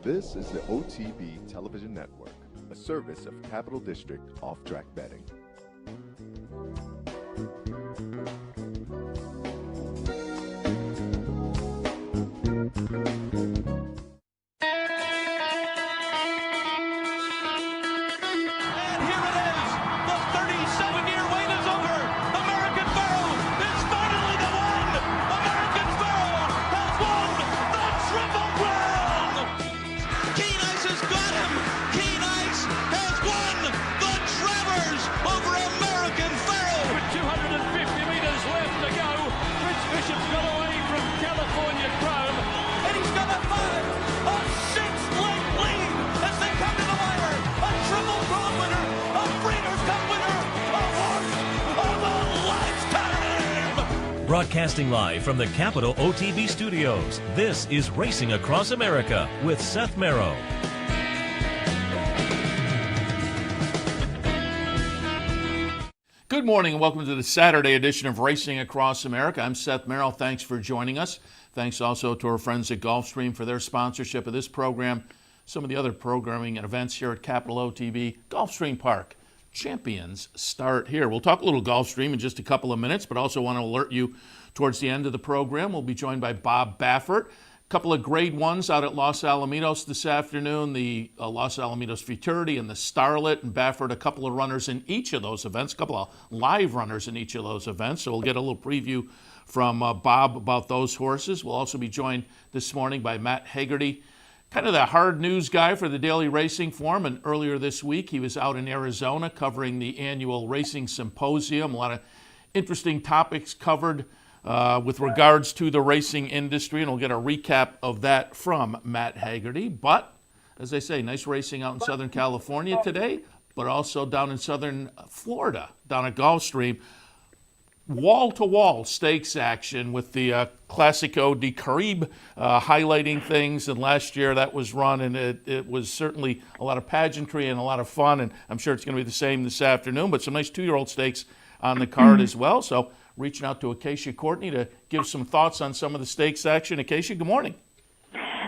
This is the OTB Television Network, a service of Capital District Off-Track Betting. Broadcasting live from the Capital OTB studios, this is Racing Across America with Seth Merrow. Good morning and welcome to the Saturday edition of Racing Across America. I'm Seth Merrow. Thanks for joining us. Thanks also to our friends at Gulfstream for their sponsorship of this program, some of the other programming and events here at Capital OTB. Gulfstream Park. Champions start here. We'll talk a little Gulfstream in just a couple of minutes, but also want to alert you towards the end of the program. We'll be joined by Bob Baffert. A couple of grade ones out at Los Alamitos this afternoon, the Los Alamitos Futurity and the Starlet, and Baffert, a couple of runners in each of those events, a couple of live runners in each of those events. So we'll get a little preview from Bob about those horses. We'll also be joined this morning by Matt Hegarty, kind of the hard news guy for the Daily Racing Form, and earlier this week he was out in Arizona covering the annual racing symposium. A lot of interesting topics covered with regards to the racing industry, and we'll get a recap of that from Matt Hegarty. But, as I say, nice racing out in Southern California today, but also down in Southern Florida, down at Gulfstream. Wall-to-wall stakes action with the Classico de Caribe highlighting things, and last year that was run, and it was certainly a lot of pageantry and a lot of fun, and I'm sure it's going to be the same this afternoon, but some nice two-year-old stakes on the card as well. So reaching out to Acacia Courtney to give some thoughts on some of the stakes action. Acacia, good morning.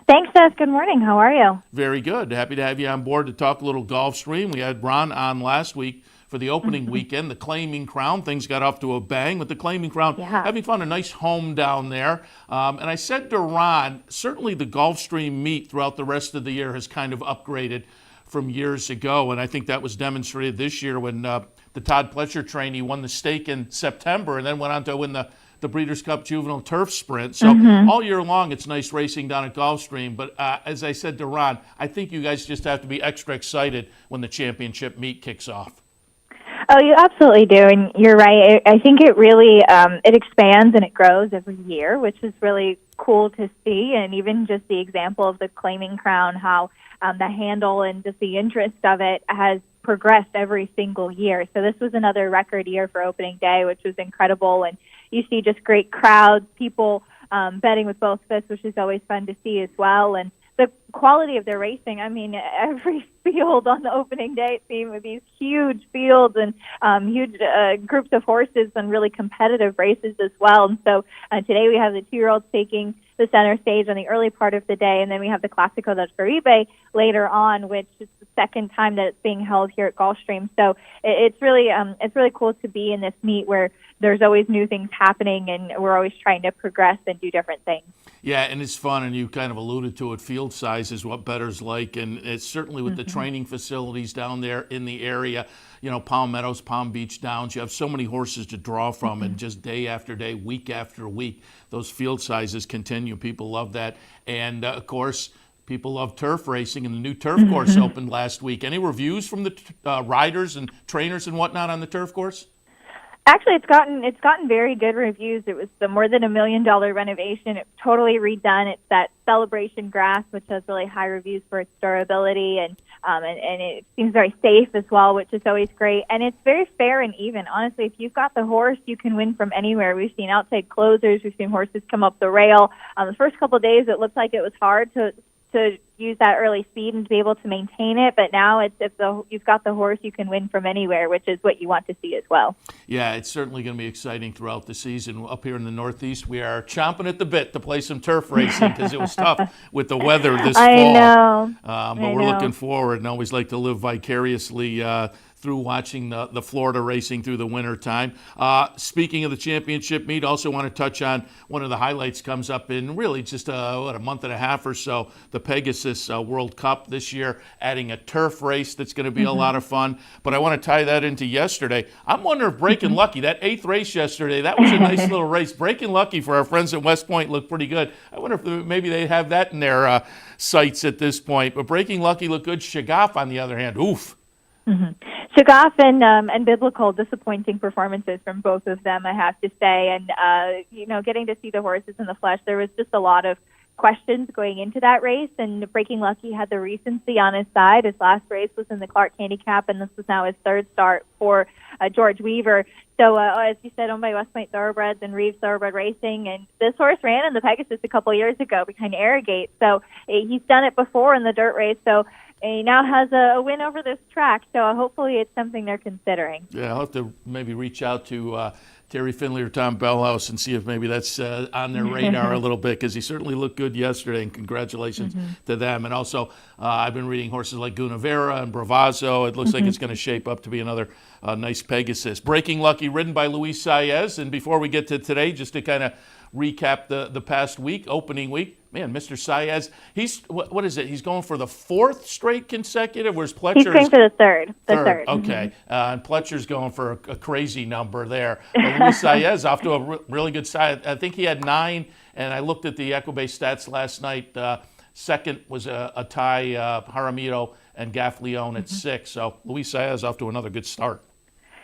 Thanks, Seth. Good morning. How are you? Very good. Happy to have you on board to talk a little Gulfstream. We had Ron on last week for the opening weekend, the Claiming Crown. Things got off to a bang with the Claiming Crown, having found a nice home down there. And I said to Ron, certainly the Gulfstream meet throughout the rest of the year has kind of upgraded from years ago, and I think that was demonstrated this year when the Todd Pletcher trainee won the stake in September and then went on to win the Breeders' Cup Juvenile Turf Sprint. So all year long, it's nice racing down at Gulfstream. But as I said to Ron, I think you guys just have to be extra excited when the championship meet kicks off. Oh, you absolutely do, and you're right. I think it really it expands and it grows every year, which is really cool to see. And even just the example of the Claiming Crown, how the handle and just the interest of it has progressed every single year. So this was another record year for opening day, which was incredible. And you see just great crowds, people betting with both fists, which is always fun to see as well. And the quality of their racing, I mean, every field on the opening day, it seemed, with these huge fields and huge groups of horses and really competitive races as well. And so today we have the two-year-olds taking the center stage on the early part of the day, and then we have the Classico del Caribe later on, which is the second time that it's being held here at Gulfstream. So it's really cool to be in this meet where there's always new things happening, and we're always trying to progress and do different things. Yeah, and it's fun, and you kind of alluded to it. Field size is what bettors like, and it's certainly with the training facilities down there in the area. You know, Palm Meadows, Palm Beach Downs, you have so many horses to draw from, and just day after day, week after week, those field sizes continue. People love that. And, of course, people love turf racing, and the new turf course opened last week. Any reviews from the riders and trainers and whatnot on the turf course? Actually, it's gotten very good reviews. It was the more than $1 million renovation. It's totally redone. It's that celebration grass, which has really high reviews for its durability, and it seems very safe as well, which is always great. And it's very fair and even. Honestly, if you've got the horse, you can win from anywhere. We've seen outside closers. We've seen horses come up the rail. The first couple of days, it looked like it was hard to to use that early speed and to be able to maintain it. But now it's you've got the horse, you can win from anywhere, which is what you want to see as well. Yeah, it's certainly going to be exciting throughout the season. Up here in the Northeast, we are chomping at the bit to play some turf racing because it was tough with the weather this fall. I know. But we're looking forward and always like to live vicariously through watching the Florida racing through the winter time. Speaking of the championship meet, also want to touch on one of the highlights comes up in really just a month and a half or so, the Pegasus World Cup this year, adding a turf race that's going to be a lot of fun. But I want to tie that into yesterday. I'm wondering if Breaking Lucky, that 8th race yesterday, that was a nice little race. Breaking Lucky for our friends at West Point looked pretty good. I wonder if maybe they have that in their sights at this point. But Breaking Lucky looked good. Shagaf, on the other hand, oof. Shagaf and Biblical, disappointing performances from both of them, I have to say. And, getting to see the horses in the flesh, there was just a lot of questions going into that race. And Breaking Lucky had the recency on his side. His last race was in the Clark Handicap, and this was now his third start for George Weaver. So, as you said, owned by West Point Thoroughbreds and Reeves Thoroughbred Racing. And this horse ran in the Pegasus a couple years ago behind Arrogate. So he's done it before in the dirt race. So he now has a win over this track, so hopefully it's something they're considering. Yeah, I'll have to maybe reach out to Terry Finley or Tom Bellhouse and see if maybe that's on their radar a little bit, because he certainly looked good yesterday, and congratulations to them. And also, I've been reading horses like Gunavera and Bravazzo. It looks like it's going to shape up to be another nice Pegasus. Breaking Lucky, ridden by Luis Saez. And before we get to today, just to kind of recap the past week, opening week, man, Mr. Saez, he's, what is it? He's going for the 4th straight consecutive, whereas Pletcher He's going for the third. Third. Okay. And Pletcher's going for a crazy number there. But Luis Saez off to a really good side. I think he had 9, and I looked at the Equibase stats last night. Second was a tie, Jaramillo and Gaff Leon at 6. So Luis Saez off to another good start.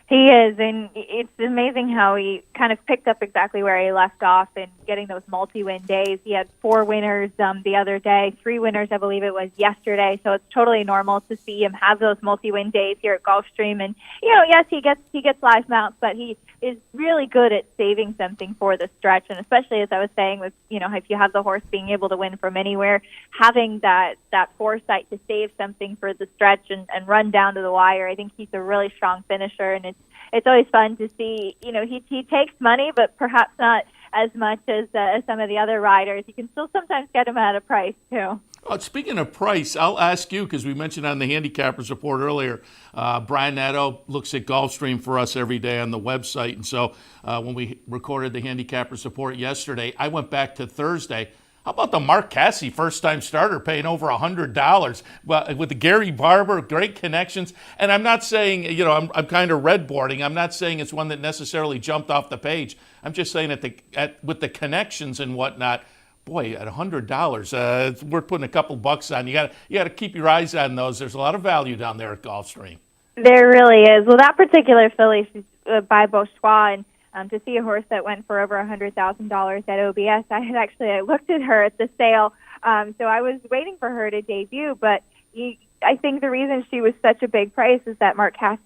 He is, and it's amazing how he kind of picked up exactly where he left off and getting those multi-win days. He had 4 winners the other day, 3 winners, I believe it was, yesterday. So it's totally normal to see him have those multi-win days here at Gulfstream. And yes, he gets live mounts, but he is really good at saving something for the stretch. And especially, as I was saying, with if you have the horse being able to win from anywhere, having that foresight to save something for the stretch and run down to the wire, I think he's a really strong finisher. And it's always fun to see. He takes money, but perhaps not as much as some of the other riders. You can still sometimes get him at a price too. Speaking of price, I'll ask you, because we mentioned on the Handicappers Report earlier, Brian Nadeau looks at Gulfstream for us every day on the website. And so when we recorded the Handicappers Report yesterday, I went back to Thursday. How about the Mark Casse first-time starter paying over $100? Well, with the Gary Barber, great connections. And I'm not saying, I'm kind of red-boarding. I'm not saying it's one that necessarily jumped off the page. I'm just saying with the connections and whatnot, boy, at $100, it's worth putting a couple bucks on. You got to keep your eyes on those. There's a lot of value down there at Gulfstream. There really is. Well, that particular filly, she's by Beauchois, and to see a horse that went for over $100,000 at OBS, I looked at her at the sale, so I was waiting for her to debut. But I think the reason she was such a big price is that Mark Casse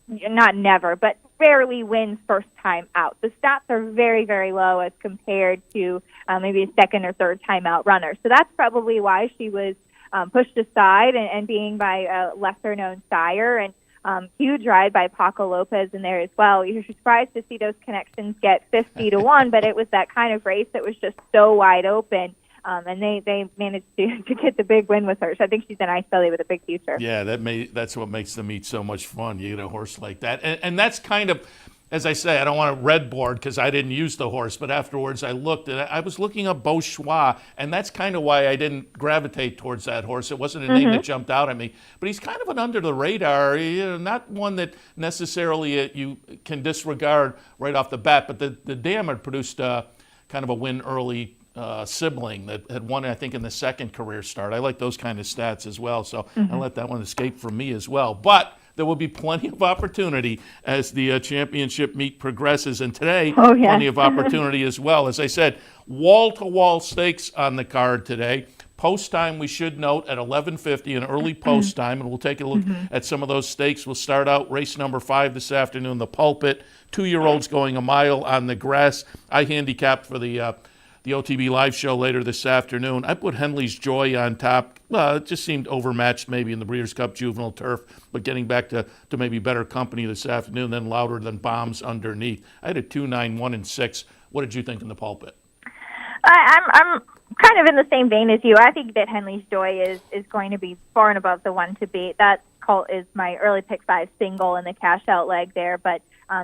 but rarely wins first time out. The stats are very, very low as compared to maybe a second or third time out runner. So that's probably why she was pushed aside and being by a lesser known sire. And huge ride by Paco Lopez in there as well. You're surprised to see those connections get 50 to 1, but it was that kind of race that was just so wide open. And they managed to get the big win with her. So I think she's a nice filly with a big future. Yeah, that's what makes the meet so much fun. You get a horse like that. And that's kind of, as I say, I don't want to red board because I didn't use the horse, but afterwards I looked, and I was looking up Beauchois, and that's kind of why I didn't gravitate towards that horse. It wasn't a name that jumped out at me, but he's kind of an under the radar, not one that necessarily you can disregard right off the bat, but the dam had produced kind of a win early sibling that had won, I think, in the second career start. I like those kind of stats as well, so I'll let that one escape from me as well. But there will be plenty of opportunity as the championship meet progresses. And today, plenty of opportunity as well. As I said, wall-to-wall stakes on the card today. Post time, we should note, at 11:50, an early post time, and we'll take a look at some of those stakes. We'll start out race number 5 this afternoon, the Pulpit. 2-year-olds going a mile on the grass. I handicapped for the the OTB Live show later this afternoon. I put Henley's Joy on top. Well, it just seemed overmatched maybe in the Breeders' Cup Juvenile Turf, but getting back to maybe better company this afternoon, then Louder Than Bombs underneath. I had a 2-9, 1 and 6. What did you think in the pulpit? I'm kind of in the same vein as you. I think that Henley's Joy is going to be far and above the one to beat. That colt is my early pick 5 single in the cash out leg there, but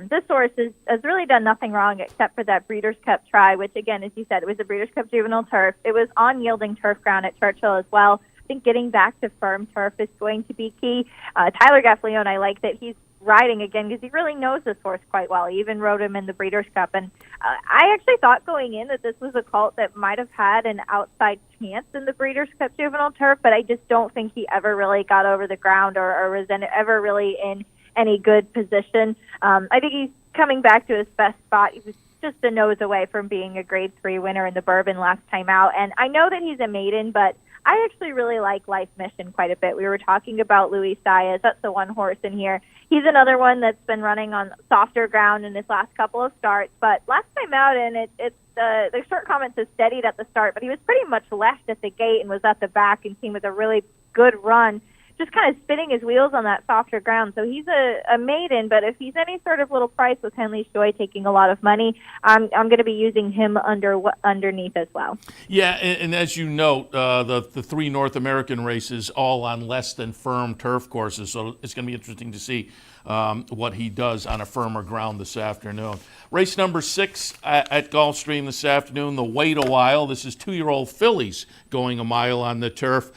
this horse has really done nothing wrong except for that Breeders' Cup try, which, again, as you said, it was a Breeders' Cup Juvenile Turf. It was on yielding turf ground at Churchill as well. I think getting back to firm turf is going to be key. Tyler Gaffleone, I like that he's riding again because he really knows this horse quite well. He even rode him in the Breeders' Cup. And I actually thought going in that this was a colt that might have had an outside chance in the Breeders' Cup Juvenile Turf, but I just don't think he ever really got over the ground or was ever really in any good position. I think he's coming back to his best spot. He was just a nose away from being a Grade 3 winner in the Bourbon last time out. And I know that he's a maiden, but I actually really like Life Mission quite a bit. We were talking about Louis Saez. That's the one horse in here. He's another one that's been running on softer ground in his last couple of starts. But last time out, and the short comments is steadied at the start, but he was pretty much left at the gate and was at the back and came with a really good run, just kind of spinning his wheels on that softer ground. So he's a maiden, but if he's any sort of little price with Henley's Joy taking a lot of money, I'm going to be using him underneath as well. Yeah, and as you note, the 3 North American races all on less than firm turf courses, so it's going to be interesting to see what he does on a firmer ground this afternoon. Race number 6 at Gulfstream this afternoon, the Wait a While. This is 2-year-old fillies going a mile on the turf.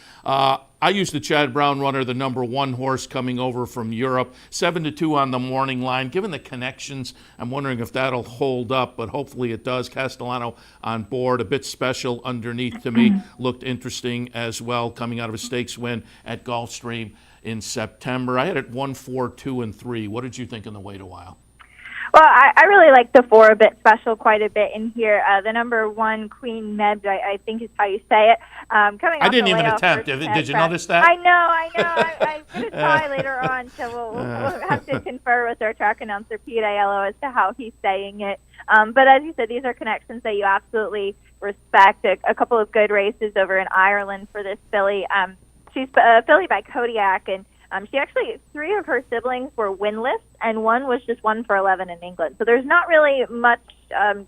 I used the Chad Brown runner, the number 1 horse coming over from Europe, 7-2 on the morning line. Given the connections, I'm wondering if that'll hold up, but hopefully it does. Castellano on board, a bit special underneath to me. Looked interesting as well, coming out of a stakes win at Gulfstream in September. I had it 1, 4, 2, and 3. What did you think in the Wait a While? Well, I really like the 4 a bit special quite a bit in here. The number 1, Queen Meb, I think is how you say it. Coming I didn't even attempt. Did you notice that? I know. I'm going to try later on, so we'll have to confer with our track announcer, Pete Aiello, as to how he's saying it. But as you said, these are connections that you absolutely respect. A couple of good races over in Ireland for this filly. She's a filly by Kodiak, and she actually, 3 of her siblings were winless, and 1 was just 1 for 11 in England. So there's not really much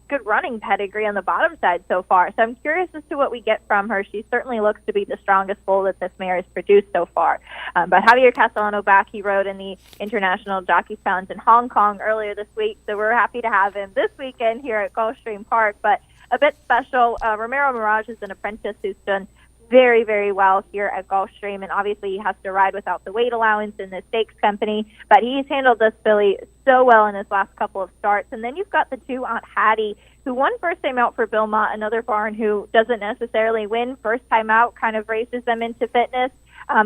good running pedigree on the bottom side so far. So I'm curious as to what we get from her. She certainly looks to be the strongest foal that this mare has produced so far. But Javier Castellano back, he rode in the International Jockey Challenge in Hong Kong earlier this week, so we're happy to have him this weekend here at Gulfstream Park. But a bit special, Romero Mirage is an apprentice who's done very, very well here at Gulfstream, and obviously he has to ride without the weight allowance in the stakes company, but he's handled this filly so well in his last couple of starts. And then you've got the 2 Aunt Hattie, who won first time out for Bill Mott, another barn who doesn't necessarily win first time out, kind of races them into fitness.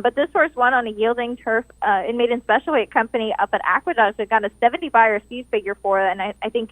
But this horse won on a yielding turf in maiden special weight company up at Aqueduct. It got a 70 buyer speed figure for it, and I think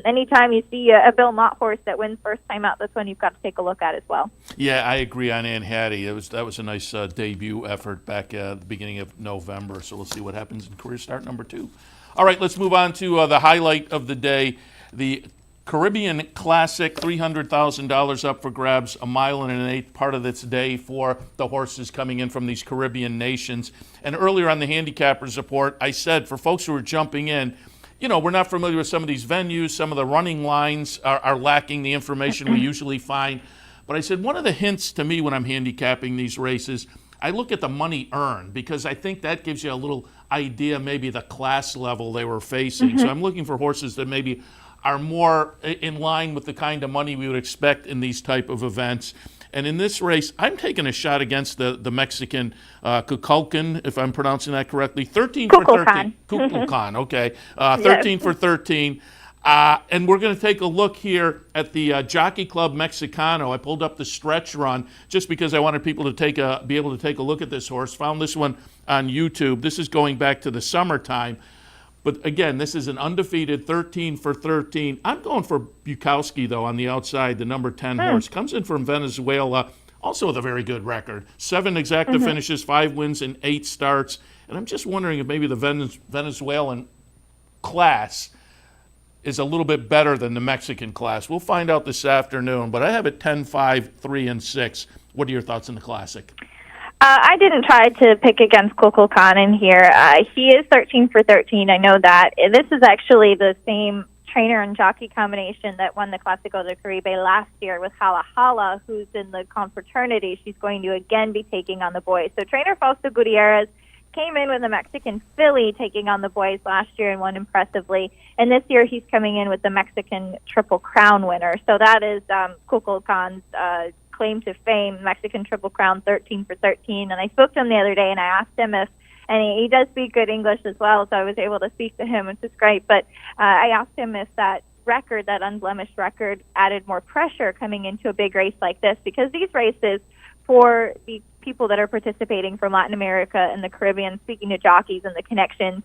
anytime you see a Bill Mott horse that wins first time out, that's one you've got to take a look at as well. Yeah, I agree on Aunt Hattie. That was a nice debut effort back at the beginning of November, so we'll see what happens in career start number 2. All right, let's move on to the highlight of the day, the Caribbean Classic, $300,000 up for grabs, a mile and an eighth, part of this day for the horses coming in from these Caribbean nations. And earlier on the Handicappers Report, I said for folks who are jumping in, we're not familiar with some of these venues. Some of the running lines are lacking the information we usually find. But I said one of the hints to me when I'm handicapping these races, I look at the money earned, because I think that gives you a little idea maybe the class level they were facing. So I'm looking for horses that maybe are more in line with the kind of money we would expect in these type of events. And in this race, I'm taking a shot against the Mexican Kukulkan, if I'm pronouncing that correctly. 13 for 13. Kukulkan, okay. 13 for 13. And we're going to take a look here at the Jockey Club Mexicano. I pulled up the stretch run just because I wanted people to be able to take a look at this horse. Found this one on YouTube. This is going back to the summertime. But again, this is an undefeated 13 for 13. I'm going for Bukowski, though, on the outside, the number 10 horse. Comes in from Venezuela, also with a very good record. 7 exacta finishes, 5 wins in 8 starts. And I'm just wondering if maybe the Venezuelan class is a little bit better than the Mexican class. We'll find out this afternoon, but I have it 10-5, 3, and 6. What are your thoughts on the Classic? I didn't try to pick against Kukulkan here. He is 13 for 13. I know that. This is actually the same trainer and jockey combination that won the Clásico de Caribe last year with Hala Hala, who's in the confraternity. She's going to again be taking on the boys. So trainer Fausto Gutierrez came in with the Mexican filly taking on the boys last year and won impressively. And this year he's coming in with the Mexican Triple Crown winner. So that is Kukulkan's claim to fame, Mexican Triple Crown, 13 for 13. And I spoke to him the other day and I asked him if, and he does speak good English as well, so I was able to speak to him, which is great. But I asked him if that record, that unblemished record, added more pressure coming into a big race like this, because these races for the people that are participating from Latin America and the Caribbean, speaking to jockeys and the connections,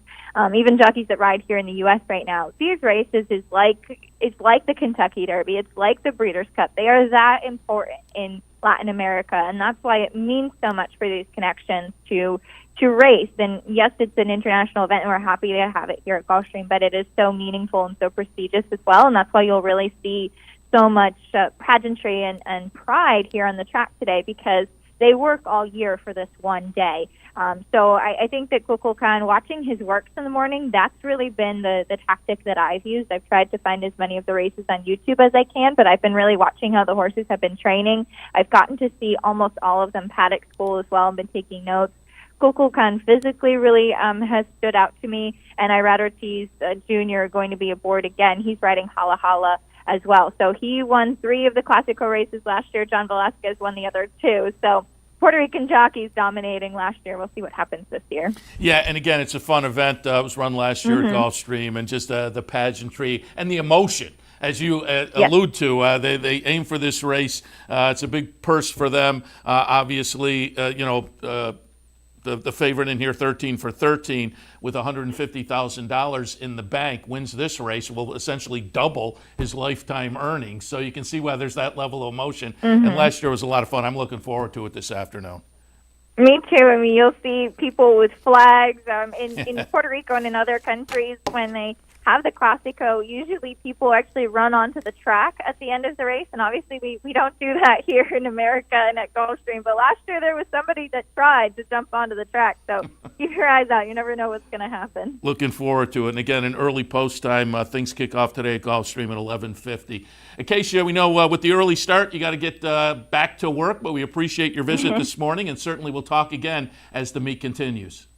even jockeys that ride here in the U.S. right now, these races is like the Kentucky Derby. It's like the Breeders' Cup. They are that important in Latin America, and that's why it means so much for these connections to race. And yes, it's an international event, and we're happy to have it here at Gulfstream, but it is so meaningful and so prestigious as well, and that's why you'll really see so much pageantry and pride here on the track today, because they work all year for this one day. So I think that Kukulkan, watching his works in the morning, that's really been the tactic that I've used. I've tried to find as many of the races on YouTube as I can, but I've been really watching how the horses have been training. I've gotten to see almost all of them paddock school as well and been taking notes. Kukulkan physically really has stood out to me, and Irad Ortiz Jr. going to be aboard again. He's riding Hala Hala as well. So he won 3 of the Clásico races last year. John Velasquez won the other 2. So Puerto Rican jockeys dominating last year. We'll see what happens this year. Yeah, and again, it's a fun event. It was run last year at Gulfstream, and just the pageantry and the emotion. As you allude to, they aim for this race. It's a big purse for them. Obviously, the favorite in here, 13 for 13, with $150,000 in the bank, wins this race, will essentially double his lifetime earnings. So you can see why there's that level of emotion. And last year was a lot of fun. I'm looking forward to it this afternoon. Me too. I mean, you'll see people with flags in Puerto Rico and in other countries when they have the Clásico. Usually people actually run onto the track at the end of the race, and obviously we don't do that here in America and at Gulfstream. But last year there was somebody that tried to jump onto the track, so keep your eyes out. You never know what's going to happen. Looking forward to it. And again, in early post time, things kick off today at Gulfstream at 11:50. Acacia, we know with the early start, you got to get back to work, but we appreciate your visit this morning, and certainly we'll talk again as the meet continues.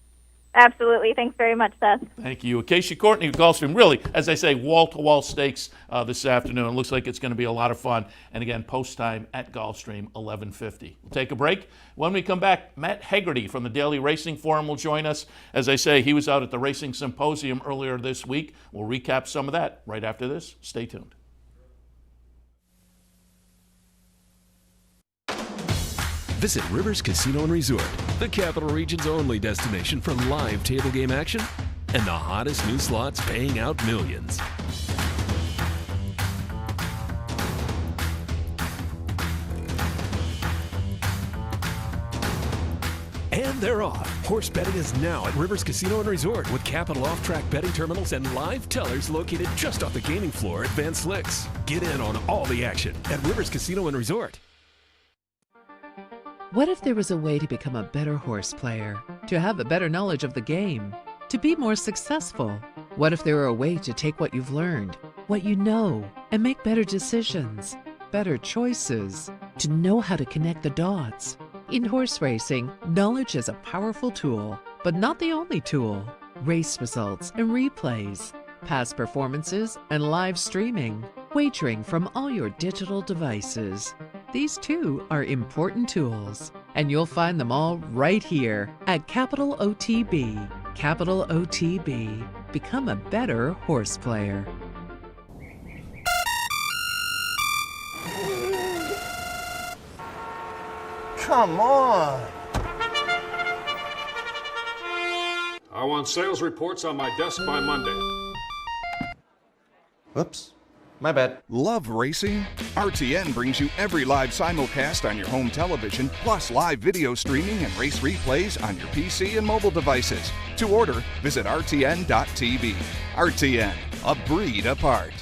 Absolutely. Thanks very much, Seth. Thank you. Acacia Courtney with Gulfstream. Really, as I say, wall-to-wall stakes this afternoon. It looks like it's going to be a lot of fun. And again, post time at Gulfstream, 11:50. We'll take a break. When we come back, Matt Hegarty from the Daily Racing Forum will join us. As I say, he was out at the Racing Symposium earlier this week. We'll recap some of that right after this. Stay tuned. Visit Rivers Casino and Resort, the Capital Region's only destination for live table game action and the hottest new slots paying out millions. And they're off. Horse betting is now at Rivers Casino and Resort with Capital off-track betting terminals and live tellers located just off the gaming floor at Van Slyck's. Get in on all the action at Rivers Casino and Resort. What if there was a way to become a better horse player, to have a better knowledge of the game, to be more successful? What if there were a way to take what you've learned, what you know, and make better decisions, better choices, to know how to connect the dots? In horse racing, knowledge is a powerful tool, but not the only tool. Race results and replays, past performances and live streaming, wagering from all your digital devices. These too are important tools, and you'll find them all right here at Capital OTB. Capital OTB. Become a better horse player. Come on! I want sales reports on my desk by Monday. Whoops. My bad. Love racing? RTN brings you every live simulcast on your home television, plus live video streaming and race replays on your PC and mobile devices. To order, visit rtn.tv. RTN, a breed apart.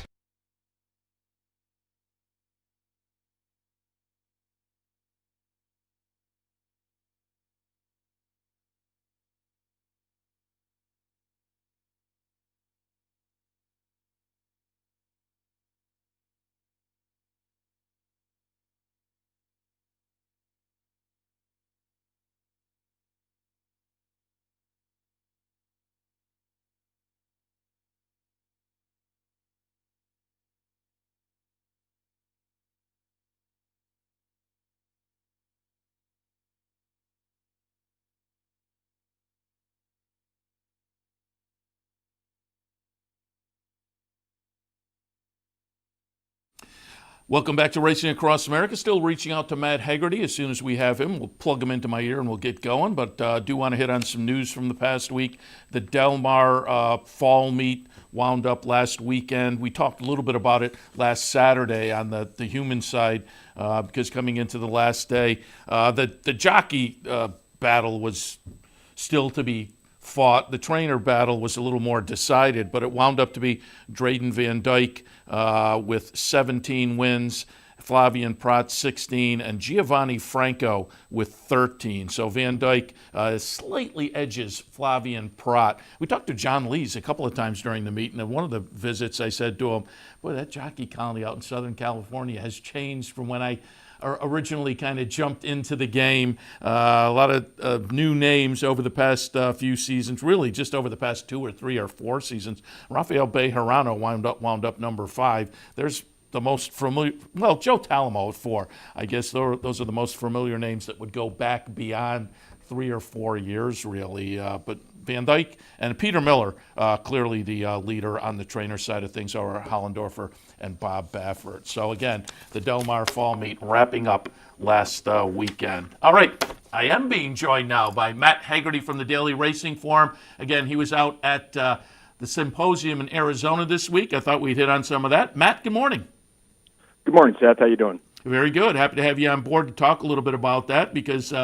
Welcome back to Racing Across America. Still reaching out to Matt Hegarty. As soon as we have him, we'll plug him into my ear and we'll get going. But do want to hit on some news from the past week. The Del Mar fall meet wound up last weekend. We talked a little bit about it last Saturday on the human side because coming into the last day, the jockey battle was still to be fought. The trainer battle was a little more decided, but it wound up to be Drayden Van Dyke with 17 wins, Flavien Prat 16, and Giovanni Franco with 13. So Van Dyke slightly edges Flavien Prat. We talked to John Lees a couple of times during the meet, and at one of the visits I said to him, boy, that jockey colony out in Southern California has changed from when I originally kind of jumped into the game. A lot of new names over the past few seasons, really just over the past 2 or 3 or 4 seasons. Rafael Bejarano wound up number 5. There's the most familiar, well, Joe Talamo at 4. I guess those are the most familiar names that would go back beyond 3 or 4 years, really. But Van Dyke and Peter Miller, clearly the leader on the trainer side of things, are Hollendorfer and Bob Baffert. So again, the Del Mar Fall Meet wrapping up last weekend. All right, I am being joined now by Matt Hegarty from the Daily Racing Forum. Again, he was out at the symposium in Arizona this week. I thought we'd hit on some of that. Matt, good morning. Good morning, Seth. How you doing? Very good. Happy to have you on board to talk a little bit about that because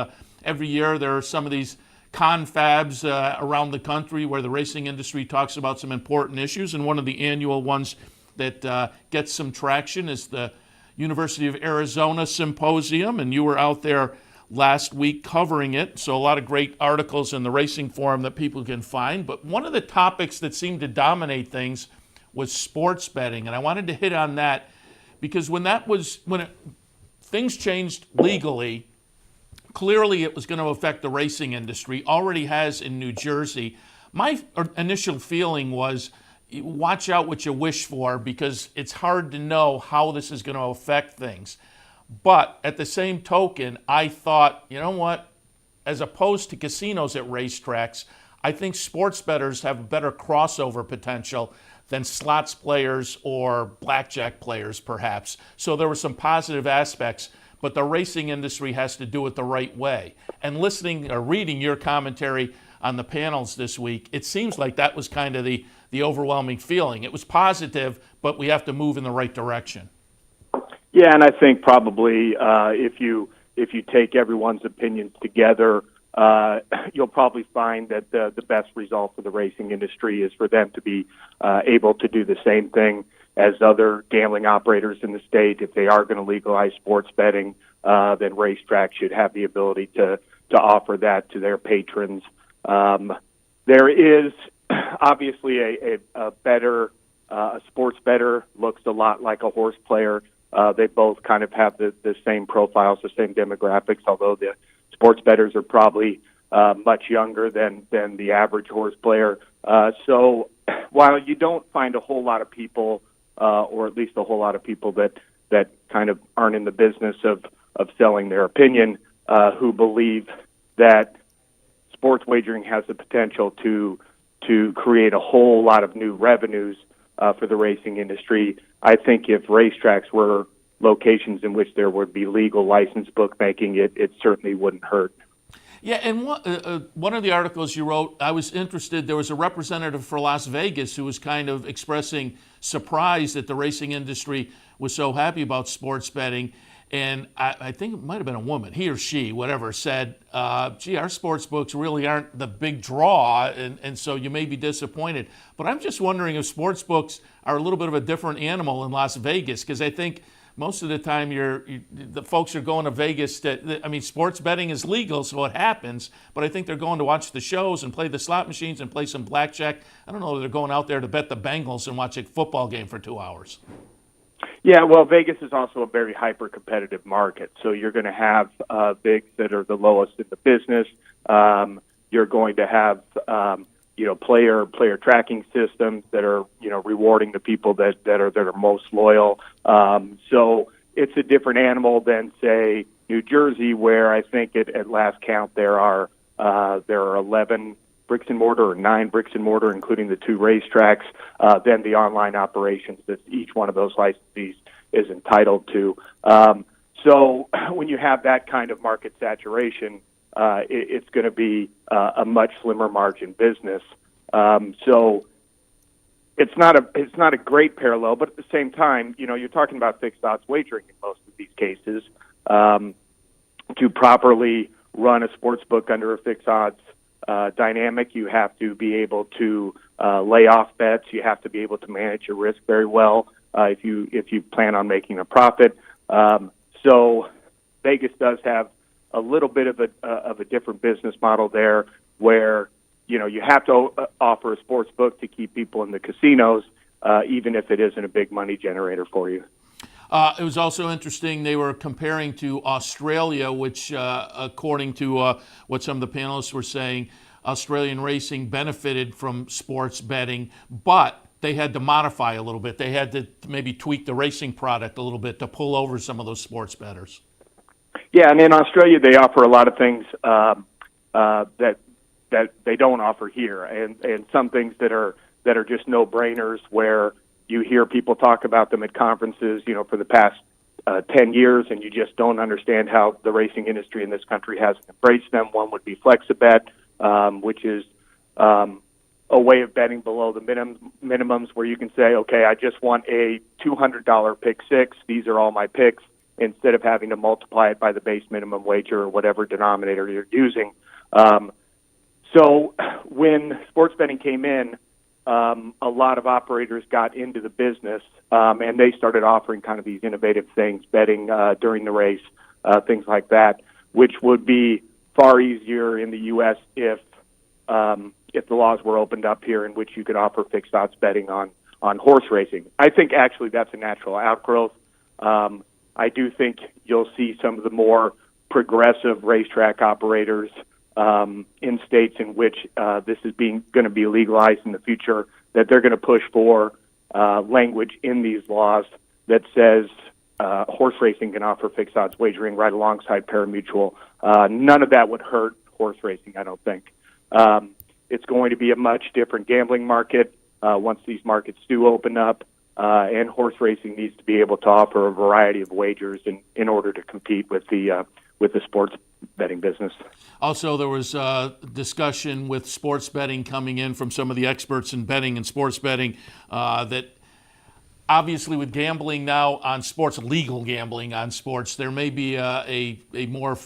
every year there are some of these confabs around the country where the racing industry talks about some important issues, and one of the annual ones that gets some traction is the University of Arizona Symposium, and you were out there last week covering it, so a lot of great articles in the Racing Forum that people can find. But one of the topics that seemed to dominate things was sports betting, and I wanted to hit on that because things changed legally, clearly it was going to affect the racing industry, already has in New Jersey. My initial feeling was, watch out what you wish for because it's hard to know how this is going to affect things. But at the same token, I thought, you know what, as opposed to casinos at racetracks, I think sports bettors have a better crossover potential than slots players or blackjack players, perhaps. So there were some positive aspects, but the racing industry has to do it the right way. And listening or reading your commentary on the panels this week, it seems like that was kind of the overwhelming feeling. It was positive, but we have to move in the right direction. Yeah, and I think probably if you take everyone's opinions together, you'll probably find that the best result for the racing industry is for them to be able to do the same thing as other gambling operators in the state. If they are going to legalize sports betting, then racetracks should have the ability to offer that to their patrons. There is obviously a better a sports bettor looks a lot like a horse player. They both kind of have the same profiles, the same demographics, although the sports bettors are probably much younger than the average horse player. So while you don't find a whole lot of people, or at least a whole lot of people that kind of aren't in the business of selling their opinion, who believe that sports wagering has the potential to create a whole lot of new revenues for the racing industry. I think if racetracks were locations in which there would be legal licensed bookmaking, it certainly wouldn't hurt. Yeah, and one of the articles you wrote, I was interested, there was a representative for Las Vegas who was kind of expressing surprised that the racing industry was so happy about sports betting. And I think it might have been a woman, he or she, whatever, said, gee, our sports books really aren't the big draw, and so you may be disappointed. But I'm just wondering if sports books are a little bit of a different animal in Las Vegas, because I think most of the time the folks are going to Vegas. Sports betting is legal, so it happens, but I think they're going to watch the shows and play the slot machines and play some blackjack. I don't know if they're going out there to bet the Bengals and watch a football game for 2 hours. Yeah, well, Vegas is also a very hyper-competitive market, so you're going to have bigs that are the lowest in the business. You're going to have player tracking systems that are rewarding the people that are most loyal. So it's a different animal than, say, New Jersey, where I think at last count there are 11 bricks and mortar, or 9 bricks and mortar, including the 2 racetracks, then the online operations that each one of those licensees is entitled to. So when you have that kind of market saturation, it's going to be a much slimmer margin business. So it's not a great parallel, but at the same time, you're talking about fixed odds wagering in most of these cases. To properly run a sports book under a fixed odds dynamic, you have to be able to lay off bets. You have to be able to manage your risk very well if you plan on making a profit. So Vegas does have a little bit of a different business model there, where you have to offer a sports book to keep people in the casinos, even if it isn't a big money generator for you. It was also interesting, they were comparing to Australia, which, according to what some of the panelists were saying, Australian racing benefited from sports betting, but they had to modify a little bit. They had to maybe tweak the racing product a little bit to pull over some of those sports bettors. Yeah, and in Australia they offer a lot of things that they don't offer here, and some things that are just no-brainers, where you hear people talk about them at conferences, for the past 10 years, and you just don't understand how the racing industry in this country hasn't embraced them. One would be Flexibet, which is a way of betting below the minimums, where you can say, okay, I just want a $200 pick six. These are all my picks, instead of having to multiply it by the base minimum wager or whatever denominator you're using. So when sports betting came in, a lot of operators got into the business, and they started offering kind of these innovative things, betting during the race, things like that, which would be far easier in the U.S. if the laws were opened up here, in which you could offer fixed odds betting on horse racing. I think actually that's a natural outgrowth. I do think you'll see some of the more progressive racetrack operators in states in which this is going to be legalized in the future, that they're going to push for language in these laws that says horse racing can offer fixed odds wagering right alongside parimutuel. None of that would hurt horse racing, I don't think. It's going to be a much different gambling market once these markets do open up, and horse racing needs to be able to offer a variety of wagers in order to compete with the sports betting business. Also, there was discussion with sports betting coming in from some of the experts in betting and sports betting that obviously with gambling now on sports, legal gambling on sports, there may be a more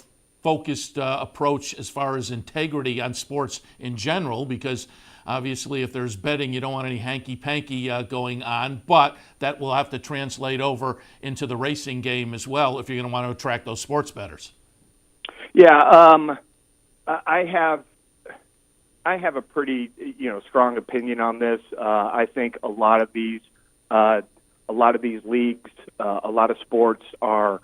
focused approach as far as integrity on sports in general, because obviously if there's betting, you don't want any hanky-panky going on, but that will have to translate over into the racing game as well if you're going to want to attract those sports bettors. Yeah, I have a pretty strong opinion on this. I think a lot of these leagues, a lot of sports are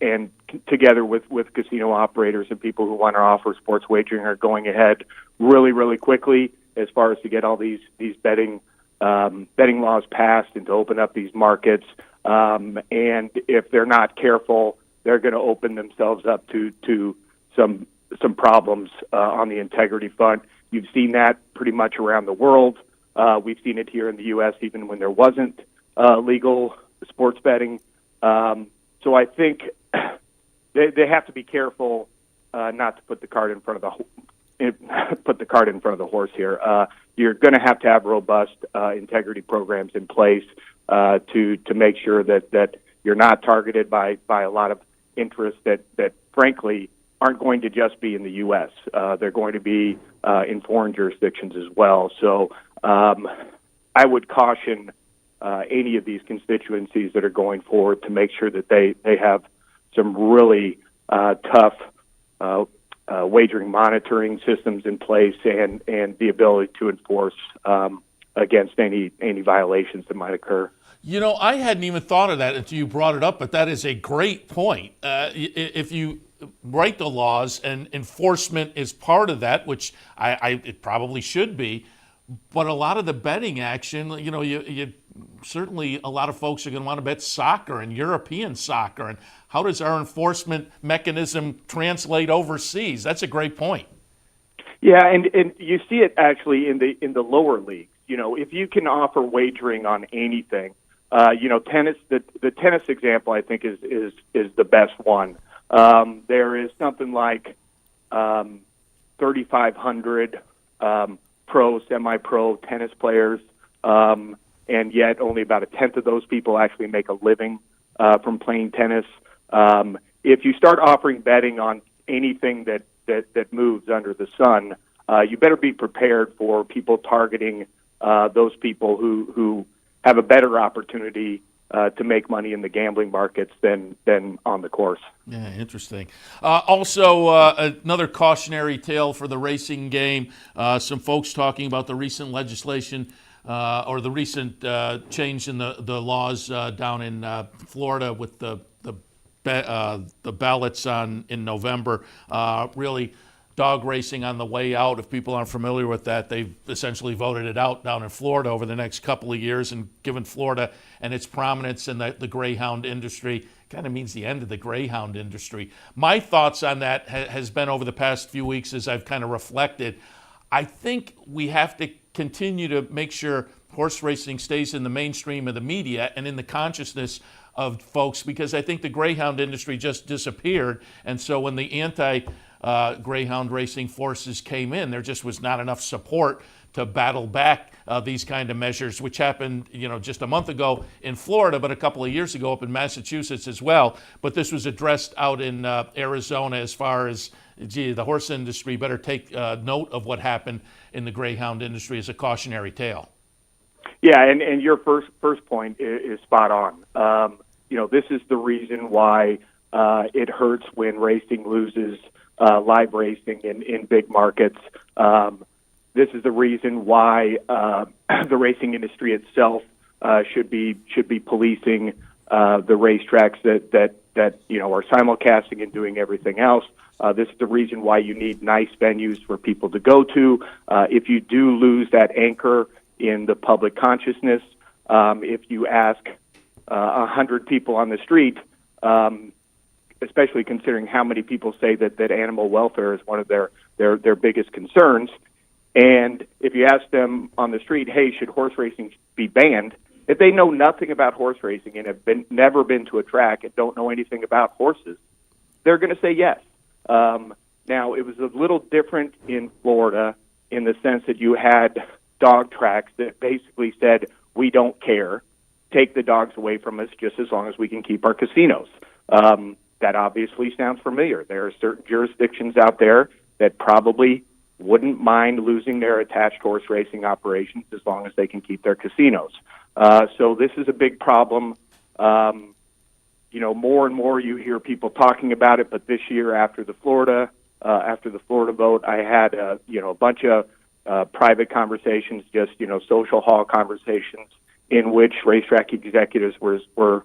and together with casino operators and people who want to offer sports wagering, are going ahead really, really quickly as far as to get all these betting laws passed and to open up these markets. And if they're not careful, they're going to open themselves up to some problems on the integrity front. You've seen that pretty much around the world. We've seen it here in the U.S. even when there wasn't legal sports betting. So I think they have to be careful not to put the cart in front of put the cart in front of the horse here. You're going to have robust integrity programs in place to make sure that you're not targeted by a lot of interests that frankly aren't going to just be in the U.S. They're going to be in foreign jurisdictions as well. So I would caution any of these constituencies that are going forward to make sure that they have some really tough wagering monitoring systems in place and the ability to enforce against any violations that might occur. You know, I hadn't even thought of that until you brought it up, but that is a great point. If you write the laws and enforcement is part of that, which it probably should be, but a lot of the betting action, you know, you certainly a lot of folks are going to want to bet soccer and European soccer, and how does our enforcement mechanism translate overseas? That's a great point. Yeah, and you see it actually in the lower leagues. You know, if you can offer wagering on anything, tennis. The tennis example I think is the best one. There is something like 3,500 pro, semi-pro tennis players, and yet only about a tenth of those people actually make a living from playing tennis. If you start offering betting on anything that moves under the sun, you better be prepared for people targeting those people who have a better opportunity to make money in the gambling markets than on the course. Yeah, interesting. Also, another cautionary tale for the racing game. Some folks talking about the recent legislation or the recent change in the laws down in Florida with the ballots in November. Really, dog racing on the way out. If people aren't familiar with that, they've essentially voted it out down in Florida over the next couple of years, and given Florida and its prominence in the greyhound industry, kind of means the end of the greyhound industry. My thoughts on that has been over the past few weeks as I've kind of reflected. I think we have to continue to make sure horse racing stays in the mainstream of the media and in the consciousness of folks, because I think the greyhound industry just disappeared, and so when the greyhound racing forces came in, there just was not enough support to battle back these kind of measures, which happened, just a month ago in Florida, but a couple of years ago up in Massachusetts as well. But this was addressed out in Arizona as far as, the horse industry better take note of what happened in the greyhound industry as a cautionary tale. Yeah, and your first point is spot on. This is the reason why it hurts when racing loses live racing in big markets. This is the reason why the racing industry itself should be policing the racetracks that are simulcasting and doing everything else. This is the reason why you need nice venues for people to go to. If you do lose that anchor in the public consciousness, if you ask 100 people on the street, especially considering how many people say that animal welfare is one of their biggest concerns. And if you ask them on the street, hey, should horse racing be banned? If they know nothing about horse racing and have never been to a track and don't know anything about horses, they're going to say yes. Now, it was a little different in Florida in the sense that you had dog tracks that basically said, we don't care, take the dogs away from us just as long as we can keep our casinos. That obviously sounds familiar. There are certain jurisdictions out there that probably wouldn't mind losing their attached horse racing operations as long as they can keep their casinos. So this is a big problem. More and more you hear people talking about it, but this year after the Florida vote, I had a bunch of private conversations, just social hall conversations in which racetrack executives were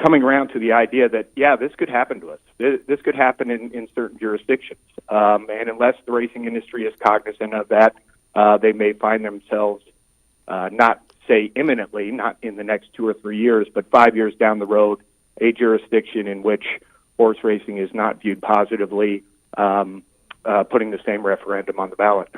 coming around to the idea that, yeah, this could happen to us. This could happen in certain jurisdictions. And unless the racing industry is cognizant of that, they may find themselves not, say, imminently, not in the next 2 or 3 years, but 5 years down the road, a jurisdiction in which horse racing is not viewed positively, putting the same referendum on the ballot.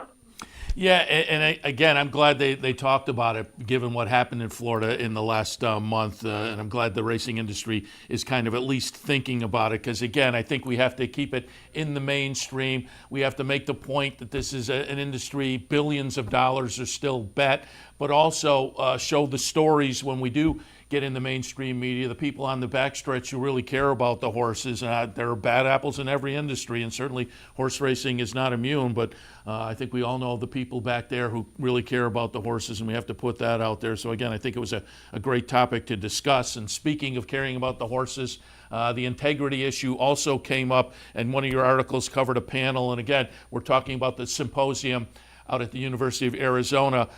Yeah, and again, I'm glad they talked about it, given what happened in Florida in the last month, and I'm glad the racing industry is kind of at least thinking about it, because again, I think we have to keep it in the mainstream. We have to make the point that this is an industry, billions of dollars are still bet, but also show the stories when we do get in the mainstream media, the people on the backstretch who really care about the horses. There are bad apples in every industry, and certainly horse racing is not immune, but I think we all know the people back there who really care about the horses, and we have to put that out there. So again, I think it was a great topic to discuss. And speaking of caring about the horses, the integrity issue also came up, and one of your articles covered a panel. And again, we're talking about the symposium out at the University of Arizona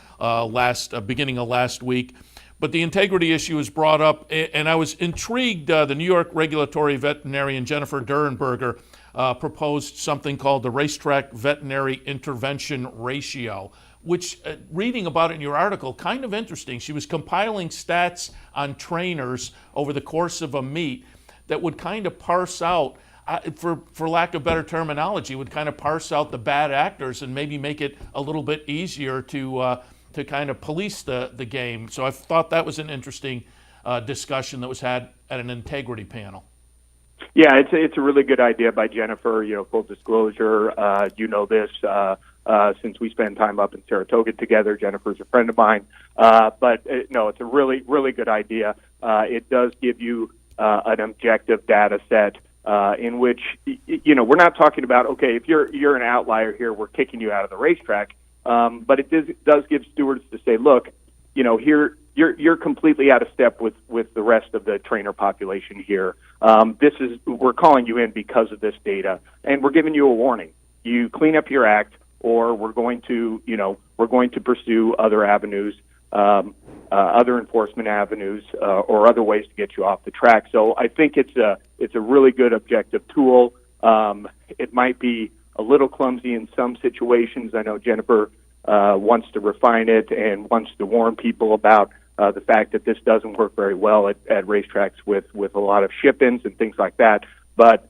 beginning of last week. But the integrity issue is brought up, and I was intrigued. The New York regulatory veterinarian Jennifer Durenberger proposed something called the Racetrack Veterinary Intervention Ratio, which, reading about it in your article, kind of interesting. She was compiling stats on trainers over the course of a meet that would kind of parse out, for lack of better terminology, would kind of parse out the bad actors and maybe make it a little bit easier to kind of police the game. So I thought that was an interesting discussion that was had at an integrity panel. Yeah, it's a really good idea by Jennifer. Full disclosure, you know this since we spend time up in Saratoga together. Jennifer's a friend of mine. But no, it's a really, really good idea. It does give you an objective data set in which, we're not talking about, okay, if you're an outlier here, we're kicking you out of the racetrack. But it does give stewards to say, look, here you're completely out of step with the rest of the trainer population here. We're calling you in because of this data, and we're giving you a warning. You clean up your act, or we're going to pursue other avenues, other enforcement avenues, or other ways to get you off the track. So I think it's a really good objective tool. It might be a little clumsy in some situations. I know Jennifer wants to refine it and wants to warn people about the fact that this doesn't work very well at racetracks with a lot of ship-ins and things like that. But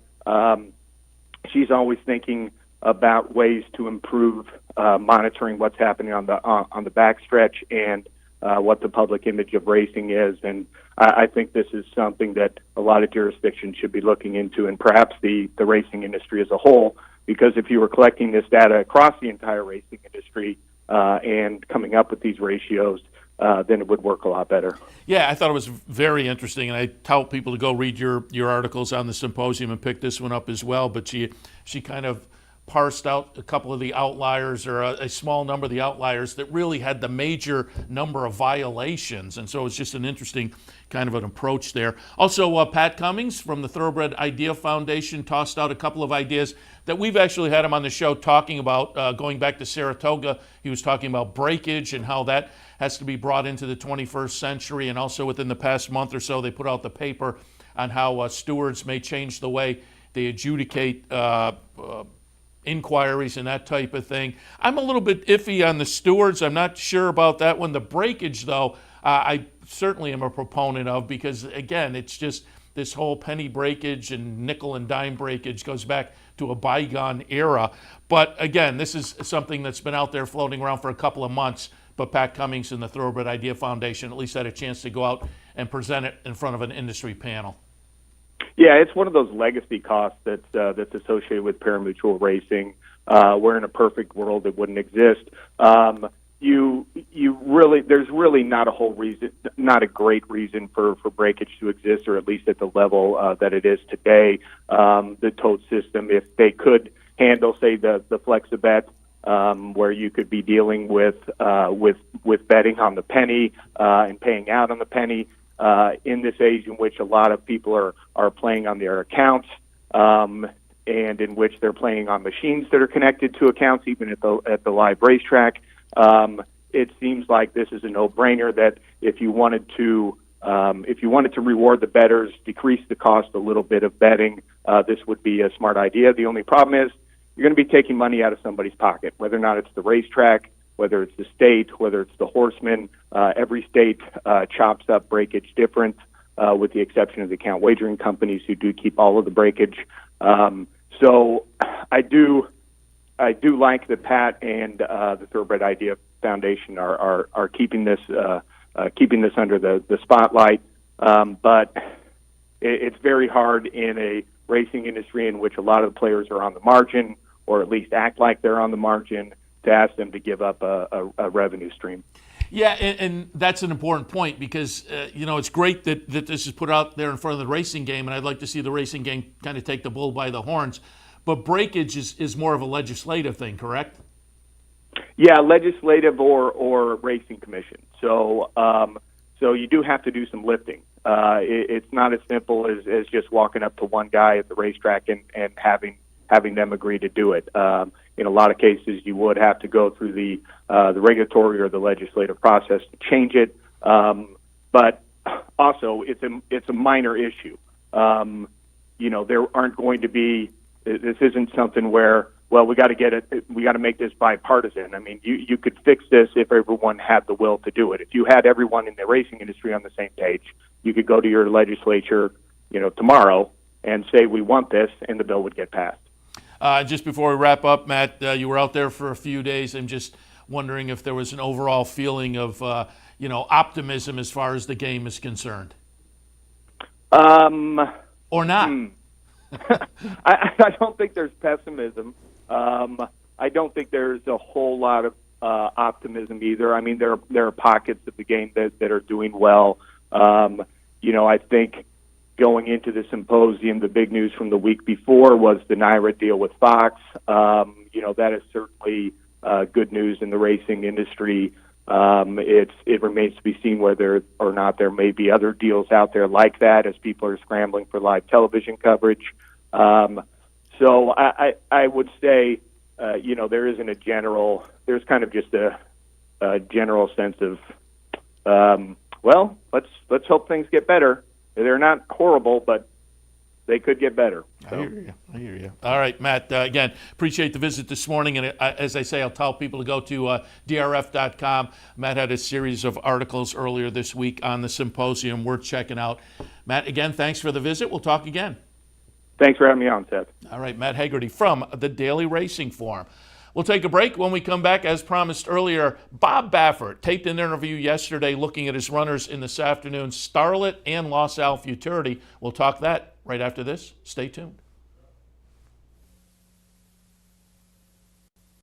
she's always thinking about ways to improve monitoring what's happening on the backstretch and what the public image of racing is. And I think this is something that a lot of jurisdictions should be looking into, and perhaps the racing industry as a whole. Because if you were collecting this data across the entire racing industry and coming up with these ratios, then it would work a lot better. Yeah, I thought it was very interesting, and I tell people to go read your articles on the symposium and pick this one up as well. But she kind of parsed out a couple of the outliers, or a small number of the outliers that really had the major number of violations. And so it's just an interesting kind of an approach there. Also, Pat Cummings from the Thoroughbred Idea Foundation tossed out a couple of ideas that we've actually had him on the show talking about. Going back to Saratoga, he was talking about breakage and how that has to be brought into the 21st century. And also within the past month or so, they put out the paper on how stewards may change the way they adjudicate inquiries and that type of thing. I'm a little bit iffy on the stewards. I'm not sure about that one. The breakage, though, I certainly am a proponent of, because, again, it's just this whole penny breakage and nickel and dime breakage goes back to a bygone era. But, again, this is something that's been out there floating around for a couple of months. But Pat Cummings and the Thoroughbred Idea Foundation at least had a chance to go out and present it in front of an industry panel. Yeah, it's one of those legacy costs that's associated with parimutuel racing. Where in a perfect world it wouldn't exist. There's really not a great reason for breakage to exist, or at least at the level that it is today. The tote system, if they could handle, say, the FlexiBet, where you could be dealing with betting on the penny and paying out on the penny. In this age in which a lot of people are playing on their accounts, and in which they're playing on machines that are connected to accounts, even at the live racetrack, it seems like this is a no-brainer. That if you wanted to reward the bettors, decrease the cost a little bit of betting, this would be a smart idea. The only problem is you're going to be taking money out of somebody's pocket, whether or not it's the racetrack, whether it's the state, whether it's the horseman. Every state chops up breakage different, with the exception of the account wagering companies who do keep all of the breakage. So I do I do like that Pat and the Thoroughbred Idea Foundation are keeping this under the spotlight. But it's very hard in a racing industry in which a lot of the players are on the margin, or at least act like they're on the margin, to ask them to give up a revenue stream. Yeah, and that's an important point because, it's great that this is put out there in front of the racing game, and I'd like to see the racing game kind of take the bull by the horns. But breakage is more of a legislative thing, correct? Yeah, legislative or racing commission. So you do have to do some lifting. It's not as simple as just walking up to one guy at the racetrack and having them agree to do it. In a lot of cases, you would have to go through the regulatory or the legislative process to change it. But also, it's a minor issue. There aren't going to be. This isn't something where, well, we got to make this bipartisan. I mean, you could fix this if everyone had the will to do it. If you had everyone in the racing industry on the same page, you could go to your legislature, tomorrow and say we want this, and the bill would get passed. Just before we wrap up, Matt, you were out there for a few days. I'm just wondering if there was an overall feeling of, optimism as far as the game is concerned. Or not. I don't think there's pessimism. I don't think there's a whole lot of optimism either. I mean, there are pockets of the game that are doing well. I think going into the symposium, the big news from the week before was the NYRA deal with Fox. That is certainly good news in the racing industry. It remains to be seen whether or not there may be other deals out there like that as people are scrambling for live television coverage. So I would say, there isn't there's kind of just a general sense of, let's hope things get better. They're not horrible, but they could get better. So. I hear you. All right, Matt, again, appreciate the visit this morning. And as I say, I'll tell people to go to drf.com. Matt had a series of articles earlier this week on the symposium worth checking out. Matt, again, thanks for the visit. We'll talk again. Thanks for having me on, Seth. All right, Matt Hegarty from the Daily Racing Forum. We'll take a break. When we come back, as promised earlier, Bob Baffert taped an interview yesterday looking at his runners in this afternoon's Starlet and Los Al Futurity. We'll talk that right after this. Stay tuned.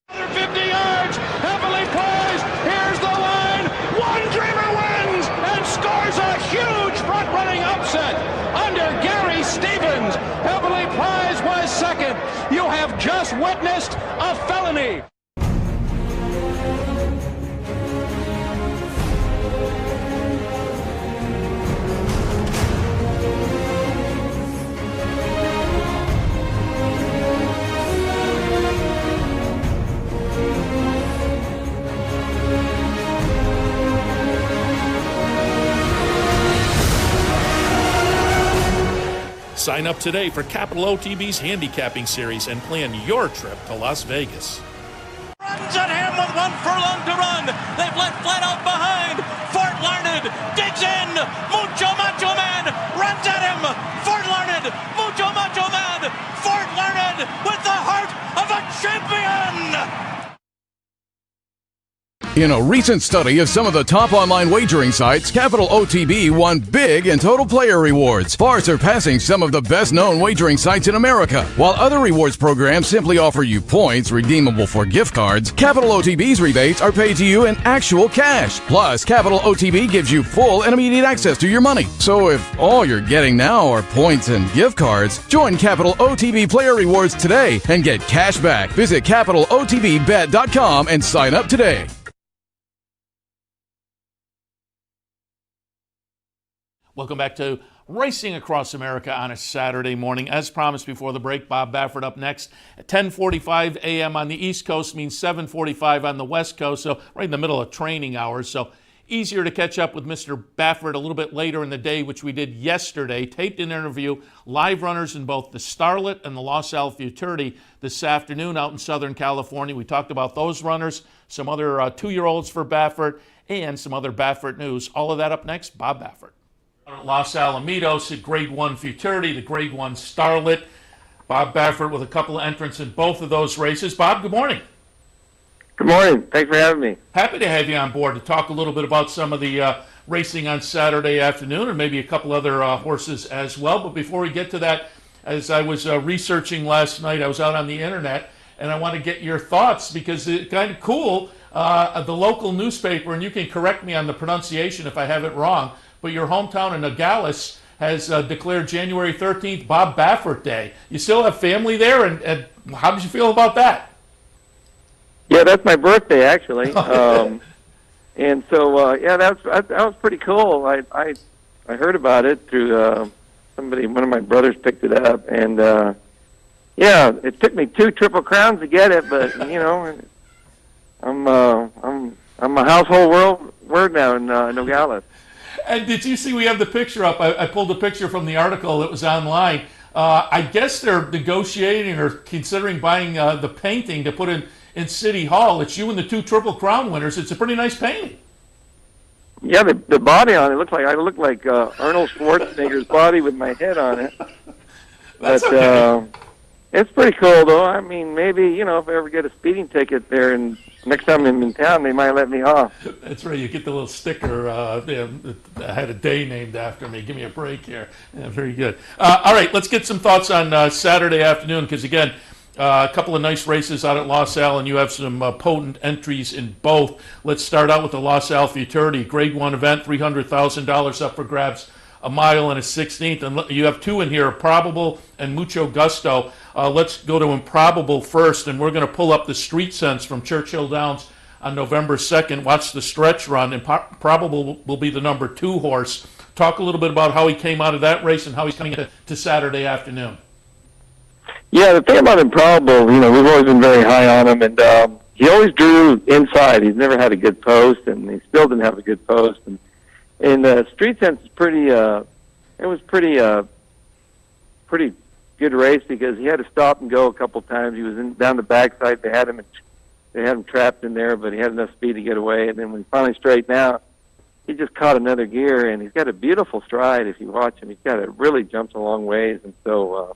50 yards, heavily poised. Here's the line. One Dreamer wins and scores a huge front-running upset under Gary Stevens. Heavily prized was second. You have just witnessed a felony. Sign up today for Capital OTB's handicapping series and plan your trip to Las Vegas. Runs at him with 1 furlong to run. They've let flat out behind. Fort Larned digs in. Mucho Macho Man runs at him. Fort Larned, Mucho Macho Man. Fort Larned with the heart of a champion. In a recent study of some of the top online wagering sites, Capital OTB won big in total player rewards, far surpassing some of the best-known wagering sites in America. While other rewards programs simply offer you points redeemable for gift cards, Capital OTB's rebates are paid to you in actual cash. Plus, Capital OTB gives you full and immediate access to your money. So if all you're getting now are points and gift cards, join Capital OTB Player Rewards today and get cash back. Visit CapitalOTBBet.com and sign up today. Welcome back to Racing Across America on a Saturday morning. As promised before the break, Bob Baffert up next at 10:45 a.m. on the East Coast, means 7:45 on the West Coast, so right in the middle of training hours. So easier to catch up with Mr. Baffert a little bit later in the day, which we did yesterday. Taped an interview, live runners in both the Starlet and the Los Al Futurity this afternoon out in Southern California. We talked about those runners, some other 2-year-olds for Baffert, and some other Baffert news. All of that up next, Bob Baffert. Los Alamitos, the Grade 1 Futurity, the Grade 1 Starlet. Bob Baffert with a couple of entrants in both of those races. Bob, good morning. Good morning. Thanks for having me. Happy to have you on board to talk a little bit about some of the racing on Saturday afternoon and maybe a couple other horses as well. But before we get to that, as I was researching last night, I was out on the internet, and I want to get your thoughts because it's kind of cool. The local newspaper, and you can correct me on the pronunciation if I have it wrong, but your hometown in Nogales has declared January 13th Bob Baffert Day. You still have family there, and how did you feel about that? Yeah, that's my birthday, actually. And so, that was pretty cool. I heard about it through somebody. One of my brothers picked it up, and it took me 2 Triple Crowns to get it, but I'm a household word now in Nogales. And did you see we have the picture up? I pulled a picture from the article that was online. I guess they're negotiating or considering buying the painting to put in City Hall. It's you and the 2 Triple Crown winners. It's a pretty nice painting. Yeah, the body on it looks like Arnold Schwarzenegger's body with my head on it. That's but okay. It's pretty cool, though. I mean, maybe if I ever get a speeding ticket there, and next time I'm in town, they might let me off. That's right. You get the little sticker. I had a day named after me. Give me a break here. Yeah, very good. All right, let's get some thoughts on Saturday afternoon because, again, a couple of nice races out at Los Al, and you have some potent entries in both. Let's start out with the Los Al Futurity. Grade 1 event, $300,000 up for grabs, a mile and a 16th. And you have 2 in here, Improbable and Mucho Gusto. Let's go to Improbable first, and we're going to pull up the Street Sense from Churchill Downs on November 2nd. Watch the stretch run. Improbable will be the number 2 horse. Talk a little bit about how he came out of that race and how he's coming to Saturday afternoon. Yeah, the thing about Improbable, we've always been very high on him, and he always drew inside. He's never had a good post, and he still didn't have a good post. And the Street Sense is pretty good race because he had to stop and go a couple times. He was down the backside. They had him trapped in there, but he had enough speed to get away. And then when he finally straightened out, he just caught another gear, and he's got a beautiful stride. If you watch him, it really jumps a long ways, and so.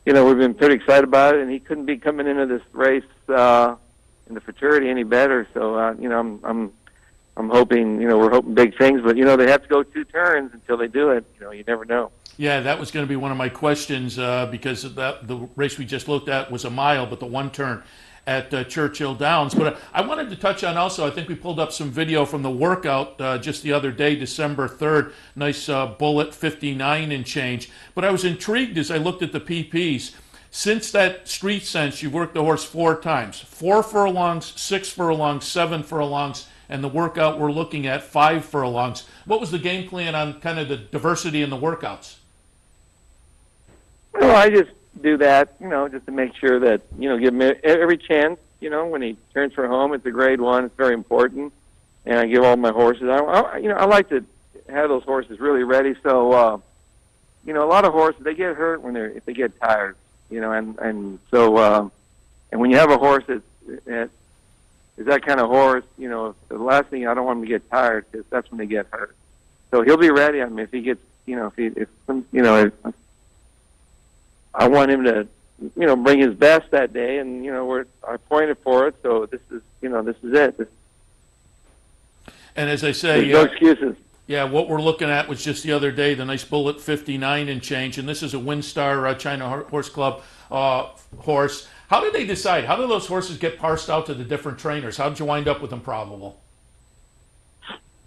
We've been pretty excited about it, and he couldn't be coming into this race in the Futurity any better. So, I'm hoping, we're hoping big things, but they have to go 2 turns until they do it. You never know. Yeah, that was going to be one of my questions because the race we just looked at was a mile, but the 1 turn at Churchill Downs. But I wanted to touch on also, I think we pulled up some video from the workout just the other day, December 3rd. Nice bullet, 59 and change. But I was intrigued as I looked at the PPs. Since that Street Sense, you've worked the horse 4 times. 4 furlongs, 6 furlongs, 7 furlongs, and the workout we're looking at 5 furlongs. What was the game plan on kind of the diversity in the workouts? Well, I just do that, just to make sure that, give him every chance, when he turns for home. It's a grade 1. It's very important. And I give all my horses. I like to have those horses really ready. So, a lot of horses, they get hurt if they get tired, and so, and when you have a horse that is that kind of horse, the last thing, I don't want him to get tired because that's when they get hurt. So he'll be ready. I mean, if he gets, I want him to, bring his best that day, and I pointed for it. So this is it. And as I say, there's no excuses. Yeah, what we're looking at was just the other day the nice bullet 59 and change, and this is a WinStar China Horse Club horse. How did they decide? How do those horses get parsed out to the different trainers? How did you wind up with Improbable?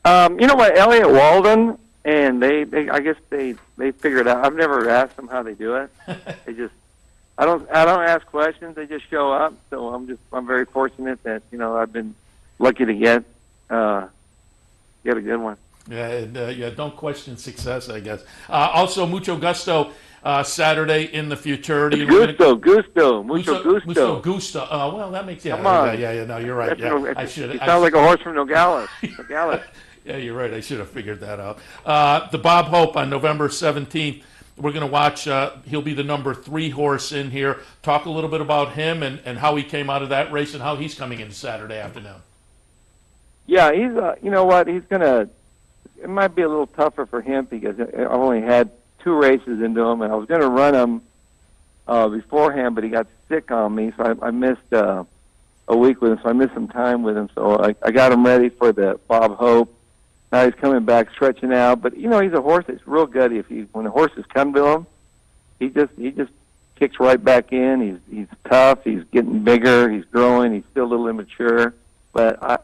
Elliot Walden. And I guess they figure it out. I've never asked them how they do it. I don't ask questions. They just show up. So I'm very fortunate that I've been lucky to get a good one. Yeah, and don't question success, I guess. Also, Mucho Gusto Saturday in the Futurity. Mucho Gusto. Mucho Gusto. Well, that makes Come on. Yeah. No, you're right. Yeah, I should. He sounds like a horse from Nogales. Nogales. Yeah, you're right. I should have figured that out. The Bob Hope on November 17th. We're going to watch. He'll be the number 3 horse in here. Talk a little bit about him and how he came out of that race and how he's coming into Saturday afternoon. Yeah, he's. He's going to. It might be a little tougher for him because I've only had 2 races into him, and I was going to run him beforehand, but he got sick on me, so I missed a week with him, so I missed some time with him. So I got him ready for the Bob Hope. Now he's coming back, stretching out. But, you know, he's a horse that's real good. When the horses come to him, he just kicks right back in. He's tough. He's getting bigger. He's growing. He's still a little immature. But, I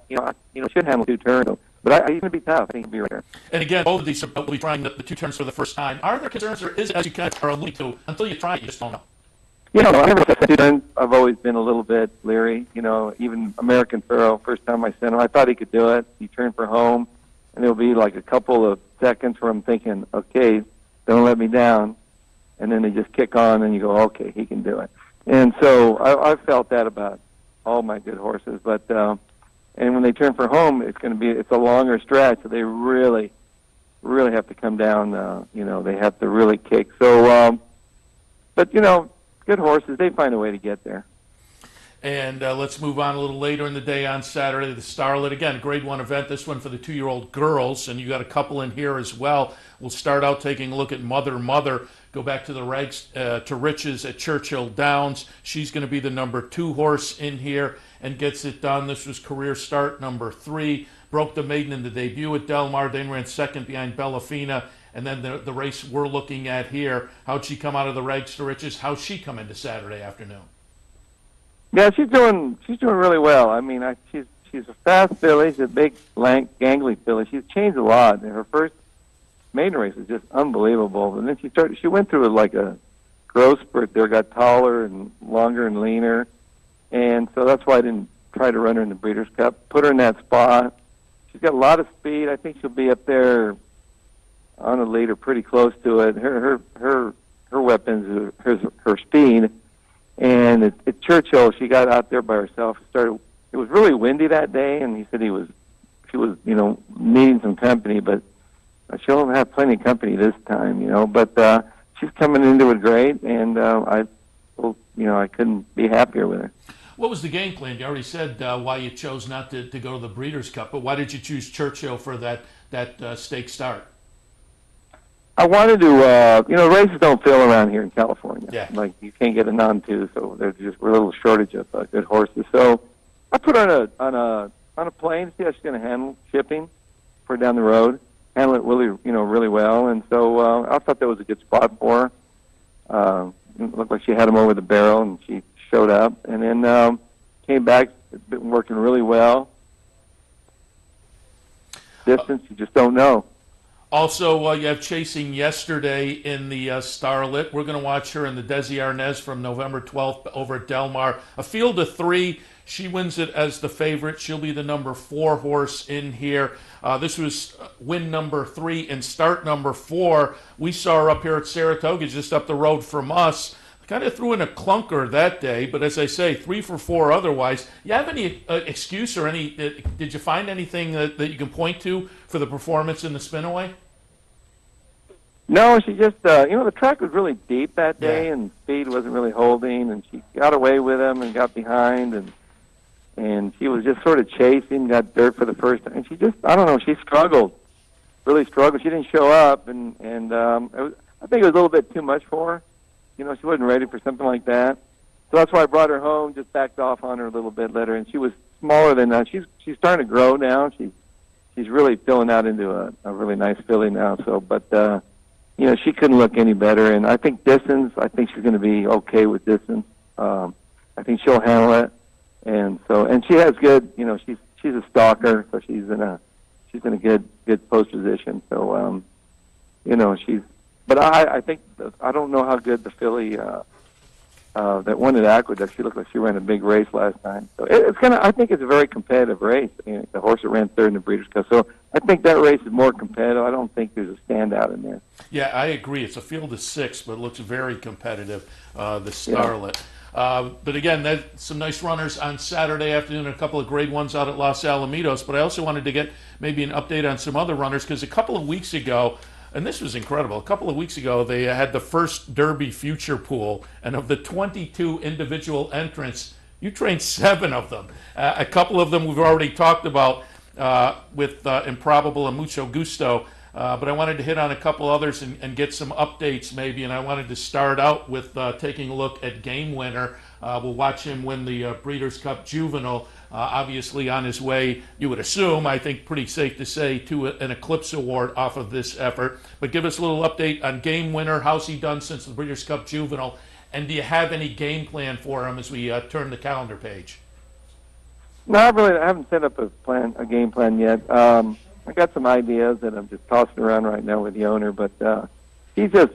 should handle 2 turns. But he's going to be tough. I think he'll be right there. And again, both of these will be trying the 2 turns for the first time. Are there concerns, or is it, as you kind of are alluding to, until you try it, you just don't know? You know, I never said 2 turns. I've always been a little bit leery. You know, even American Pharaoh, first time I sent him, I thought he could do it. He turned for home, and there'll be like a couple of seconds where I'm thinking, okay, don't let me down. And then they just kick on, and you go, okay, he can do it. And so I've felt that about all my good horses. But and when they turn for home, it's a longer stretch, so they really have to come down. You know, they have to really kick. So, but you know, good horses, they find a way to get there. And let's move on a little later in the day on Saturday. The Starlet, again, Grade 1 event, this one for the 2-year-old girls, and you got a couple in here as well. We'll start out taking a look at Mother. Go back to the Rags to Riches at Churchill Downs. She's going to be the number 2 horse in here and gets it done. This was career start number 3. Broke the maiden in the debut at Del Mar, then ran second behind Bellafina. And then the race we're looking at here, how'd she come out of the Rags to Riches? How'd she come into Saturday afternoon? Yeah, she's doing really well. I mean, she's a fast filly. She's a big, lank, gangly filly. She's changed a lot. And her first maiden race was just unbelievable. And then she went through like a growth spurt there, got taller and longer and leaner. And so that's why I didn't try to run her in the Breeders' Cup. Put her in that spot. She's got a lot of speed. I think she'll be up there on the lead or pretty close to it. Her weapons are her speed. And at Churchill, she got out there by herself. It was really windy that day, and he said she was, you know, needing some company, but she'll have plenty of company this time, you know. But she's coming into it great, and I couldn't be happier with her. What was the game plan? You already said why you chose not to go to the Breeders' Cup, but why did you choose Churchill for that stake start? I wanted to, races don't fill around here in California. Yeah. Like, you can't get a non-2, so we're a little shortage of good horses. So I put her on a plane, see how she's going to handle shipping for down the road, handle it really well. And so I thought that was a good spot for her. It looked like she had him over the barrel, and she showed up. And then came back, been working really well. Distance, you just don't know. Also, you have Chasing Yesterday in the Starlet. We're going to watch her in the Desi Arnaz from November 12th over at Del Mar. A field of 3. She wins it as the favorite. She'll be the number 4 horse in here. This was win number 3 and start number 4. We saw her up here at Saratoga, just up the road from us. Kind of threw in a clunker that day, but as I say, 3 for 4 otherwise. You have any excuse or did you find anything that you can point to for the performance in the spinaway? No, she just, the track was really deep that day, and speed wasn't really holding, and she got away with him and got behind, and she was just sort of chasing, got dirt for the first time, and she just, I don't know, she really struggled. She didn't show up, and I think it was a little bit too much for her. You know, she wasn't ready for something like that. So that's why I brought her home, just backed off on her a little bit, let her, and she was smaller than that. She's starting to grow now. She's really filling out into a really nice filly now. So, but, she couldn't look any better. And I think distance, she's going to be okay with distance. I think she'll handle it. And she has good, she's a stalker, so she's in a good post position. So, but I think, I don't know how good the filly that won at Aqueduct, she looked like she ran a big race last time. So I think it's a very competitive race. The horse that ran 3rd in the Breeders' Cup. So I think that race is more competitive. I don't think there's a standout in there. Yeah, I agree. It's a field of 6, but it looks very competitive, the Starlet. Yeah. But again, some nice runners on Saturday afternoon, a couple of Grade 1s out at Los Alamitos. But I also wanted to get maybe an update on some other runners, because a couple of weeks ago, and this was incredible. A couple of weeks ago, they had the first Derby Future Pool, and of the 22 individual entrants, you trained 7 of them. A couple of them we've already talked about with Improbable and Mucho Gusto. But I wanted to hit on a couple others and get some updates maybe, and I wanted to start out with taking a look at Game Winner. We'll watch him win the Breeders' Cup Juvenile, obviously on his way, you would assume, I think pretty safe to say, to an Eclipse Award off of this effort. But give us a little update on Game Winner. How's he done since the Breeders' Cup Juvenile? And do you have any game plan for him as we turn the calendar page? No, I haven't set up a game plan yet. I got some ideas that I'm just tossing around right now with the owner, but I'm just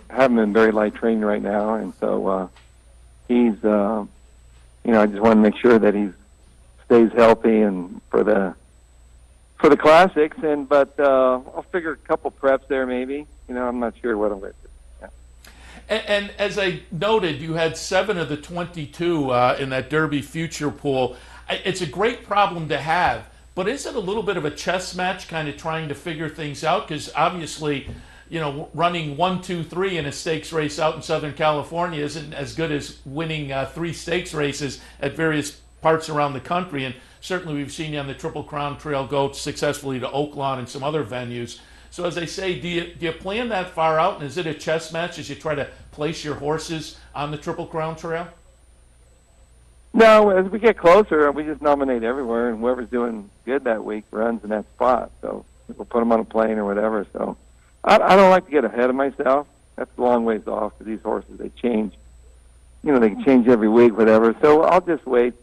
having him in very light training right now, and so he's, I just want to make sure that he stays healthy and for the classics, but I'll figure a couple preps there maybe. I'm not sure what I'm going to do. And as I noted, you had 7 of the 22 in that Derby Future pool. It's a great problem to have, but is it a little bit of a chess match, kind of trying to figure things out? Because obviously, running 1, 2, 3 in a stakes race out in Southern California isn't as good as winning 3 stakes races at various parts around the country. And certainly we've seen you on the Triple Crown Trail go successfully to Oaklawn and some other venues. So as I say, do you plan that far out, and is it a chess match as you try to place your horses on the Triple Crown Trail? No, as we get closer, we just nominate everywhere, and whoever's doing good that week runs in that spot. So we'll put them on a plane or whatever. So I don't like to get ahead of myself. That's a long ways off because these horses, they change. They can change every week, whatever. So I'll just wait.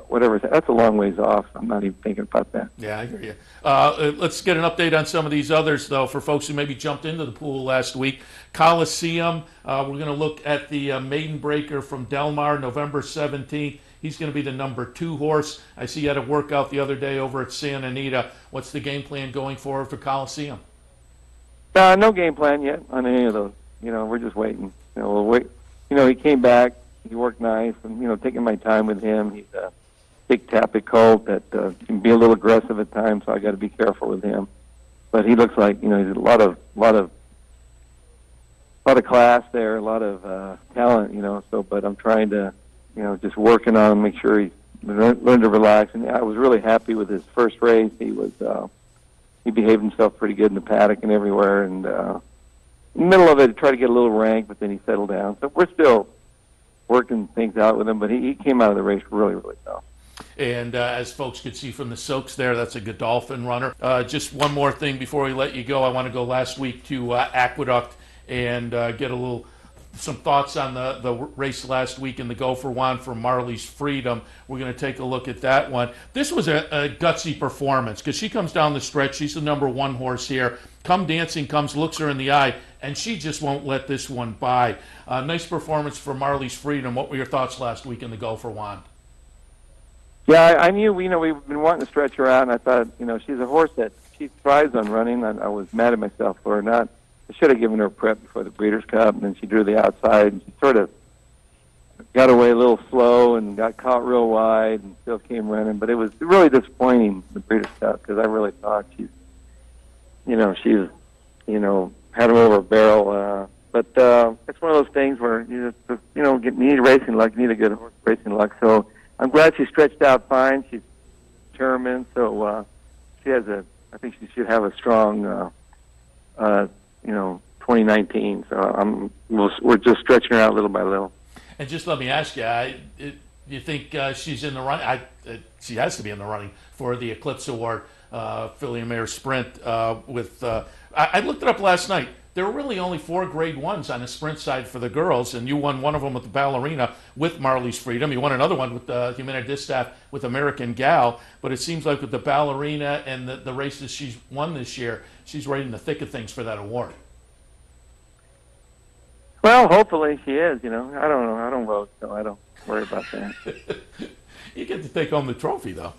Whatever. That's a long ways off. I'm not even thinking about that. Yeah, I hear you. Let's get an update on some of these others, though, for folks who maybe jumped into the pool last week. Coliseum, we're going to look at the Maiden Breaker from Del Mar, November 17th. He's going to be the number 2 horse. I see you had a workout the other day over at Santa Anita. What's the game plan going forward for Coliseum? No game plan yet on any of those. We're just waiting. We'll wait. He came back. He worked nice, and taking my time with him. He's a big tappet colt that can be a little aggressive at times, so I got to be careful with him. But he looks like he's a lot of class there, a lot of talent. So, but I'm trying to just working on him, make sure he learn to relax. And I was really happy with his first race. He was he behaved himself pretty good in the paddock and everywhere. And in the middle of it, he tried to get a little rank, but then he settled down. So we're still working things out with him, but he came out of the race really, really well. And as folks could see from the silks there, that's a Godolphin runner. Just one more thing before we let you go. I want to go last week to Aqueduct and get some thoughts on the race last week in the Go for Wand for Marley's Freedom. We're going to take a look at that one. This was a gutsy performance because she comes down the stretch. She's the number 1 horse here. Come Dancing Comes, looks her in the eye, and she just won't let this one by. Nice performance for Marley's Freedom. What were your thoughts last week in the Go for Wand? Yeah, I knew, we've been wanting to stretch her out, and I thought, she's a horse that she thrives on running. I was mad at myself for her not. I should have given her a prep before the Breeders' Cup, and then she drew the outside, and she sort of got away a little slow and got caught real wide and still came running. But it was really disappointing, the Breeders' Cup, because I really thought she's had her over a barrel. But it's one of those things where you need racing luck, you need a good horse racing luck. So I'm glad she stretched out fine. She's determined, so I think she should have a strong 2019. So we're just stretching her out little by little. And just let me ask you, you think she's in the running? She has to be in the running for the Eclipse Award, Filly Mare Sprint. I looked it up last night. There were really only 4 Grade 1s on the sprint side for the girls, and you won one of them with the Ballerina with Marley's Freedom. You won another one with the Humana Distaff with American Gal, but it seems like with the Ballerina and the races she's won this year, she's right in the thick of things for that award. Well, hopefully she is. I don't know. I don't vote, so I don't worry about that. You get to take home the trophy, though.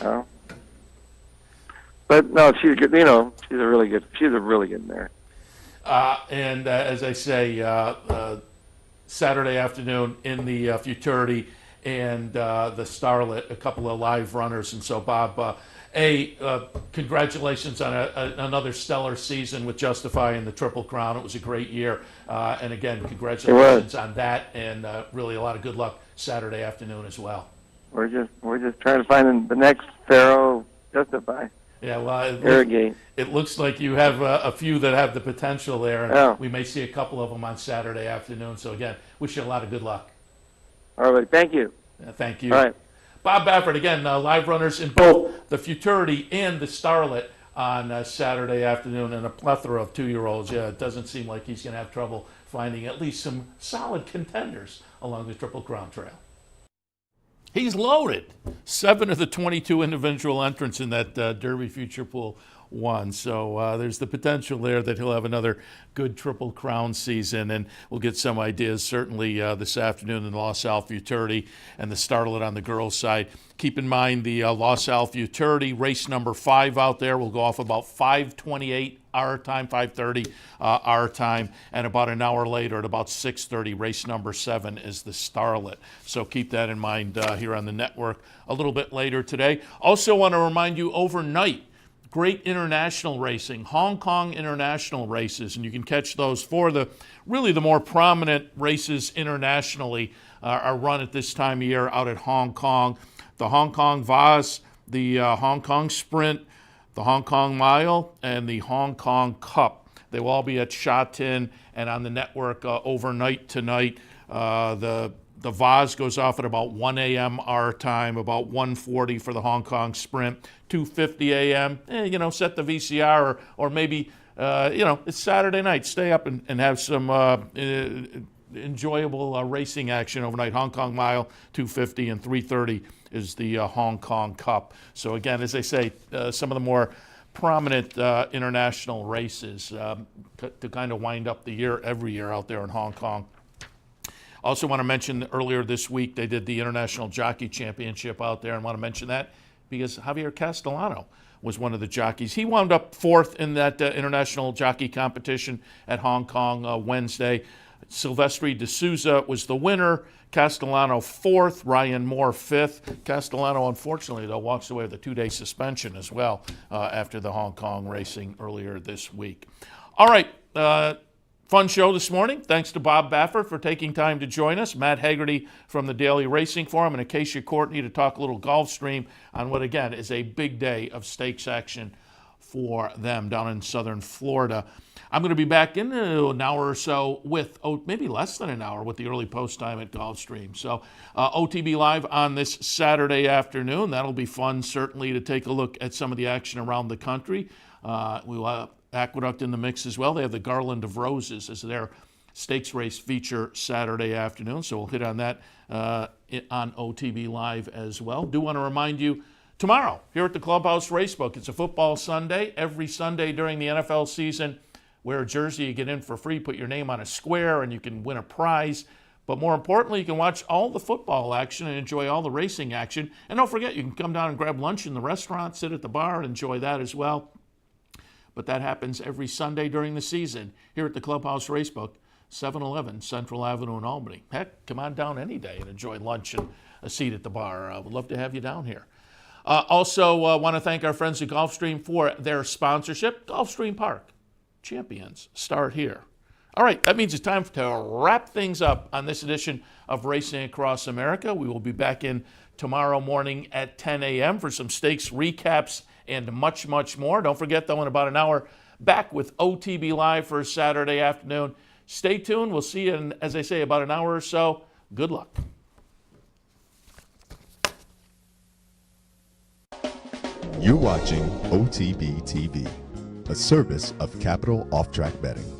Oh. But no, she's good. She's a really good mare. And as I say, Saturday afternoon in the Futurity and the Starlet, a couple of live runners. And so, Bob, congratulations on another stellar season with Justify and the Triple Crown. It was a great year. And again, congratulations on that, and really a lot of good luck Saturday afternoon as well. We're just trying to find the next Pharaoh Justify. Yeah, well, irrigate. It looks like you have a few that have the potential there, and we may see a couple of them on Saturday afternoon. So again, wish you a lot of good luck. All right, thank you. Thank you. All right. Bob Baffert, again, live runners in both the Futurity and the Starlet on Saturday afternoon, and a plethora of 2-year-olds. Yeah, it doesn't seem like he's going to have trouble finding at least some solid contenders along the Triple Crown Trail. He's loaded. 7 of the 22 individual entrants in that Derby Future Pool won. So there's the potential there that he'll have another good Triple Crown season, and we'll get some ideas certainly this afternoon in the LaSalle Futurity and the Starlet on the girls' side. Keep in mind the LaSalle Futurity race number 5 out there will go off about 5:28 our time, 5:30 our time, and about an hour later at about 6:30, race number 7 is the Starlet. So keep that in mind here on the network a little bit later today. Also want to remind you, overnight, great international racing, Hong Kong international races, and you can catch those for the more prominent races internationally are run at this time of year out at Hong Kong. The Hong Kong Vase, the Hong Kong Sprint, the Hong Kong Mile, and the Hong Kong Cup. They will all be at Sha Tin and on the network overnight tonight. The Vase goes off at about 1 a.m. our time, about 1:40 for the Hong Kong Sprint, 2:50 a.m. Set the VCR or maybe, it's Saturday night. Stay up and have some enjoyable racing action overnight. Hong Kong Mile, 2:50, and 3:30 is the Hong Kong Cup. So again, as I say, some of the more prominent international races to kind of wind up the year every year out there in Hong Kong. Also want to mention earlier this week they did the International Jockey Championship out there, and want to mention that because Javier Castellano was one of the jockeys. He wound up 4th in that International Jockey competition at Hong Kong Wednesday. Silvestri de Souza was the winner. Castellano 4th, Ryan Moore 5th. Castellano, unfortunately, though, walks away with a 2-day suspension as well after the Hong Kong racing earlier this week. All right, fun show this morning. Thanks to Bob Baffert for taking time to join us, Matt Hegarty from the Daily Racing Forum, and Acacia Courtney to talk a little Gulfstream on what, again, is a big day of stakes action for them down in southern Florida. I'm going to be back in an hour or so with, maybe less than an hour, with the early post time at Gulfstream. So OTB Live on this Saturday afternoon. That'll be fun, certainly, to take a look at some of the action around the country. We will have Aqueduct in the mix as well. They have the Garland of Roses as their stakes race feature Saturday afternoon. So we'll hit on that on OTB Live as well. Do want to remind you, tomorrow here at the Clubhouse Racebook, it's a football Sunday. Every Sunday during the NFL season, wear a jersey, you get in for free, put your name on a square, and you can win a prize. But more importantly, you can watch all the football action and enjoy all the racing action. And don't forget, you can come down and grab lunch in the restaurant, sit at the bar, and enjoy that as well. But that happens every Sunday during the season here at the Clubhouse Racebook, 711 Central Avenue in Albany. Heck, come on down any day and enjoy lunch and a seat at the bar. We'd love to have you down here. Also, want to thank our friends at Gulfstream for their sponsorship. Gulfstream Park. Champions start here. All right, that means it's time to wrap things up on this edition of Racing Across America. We will be back in tomorrow morning at 10 a.m. for some stakes recaps and much, much more. Don't forget, though, in about an hour, back with OTB Live for Saturday afternoon. Stay tuned. We'll see you in, as I say, about an hour or so. Good luck. You're watching OTB TV, a service of Capital Off Track Betting.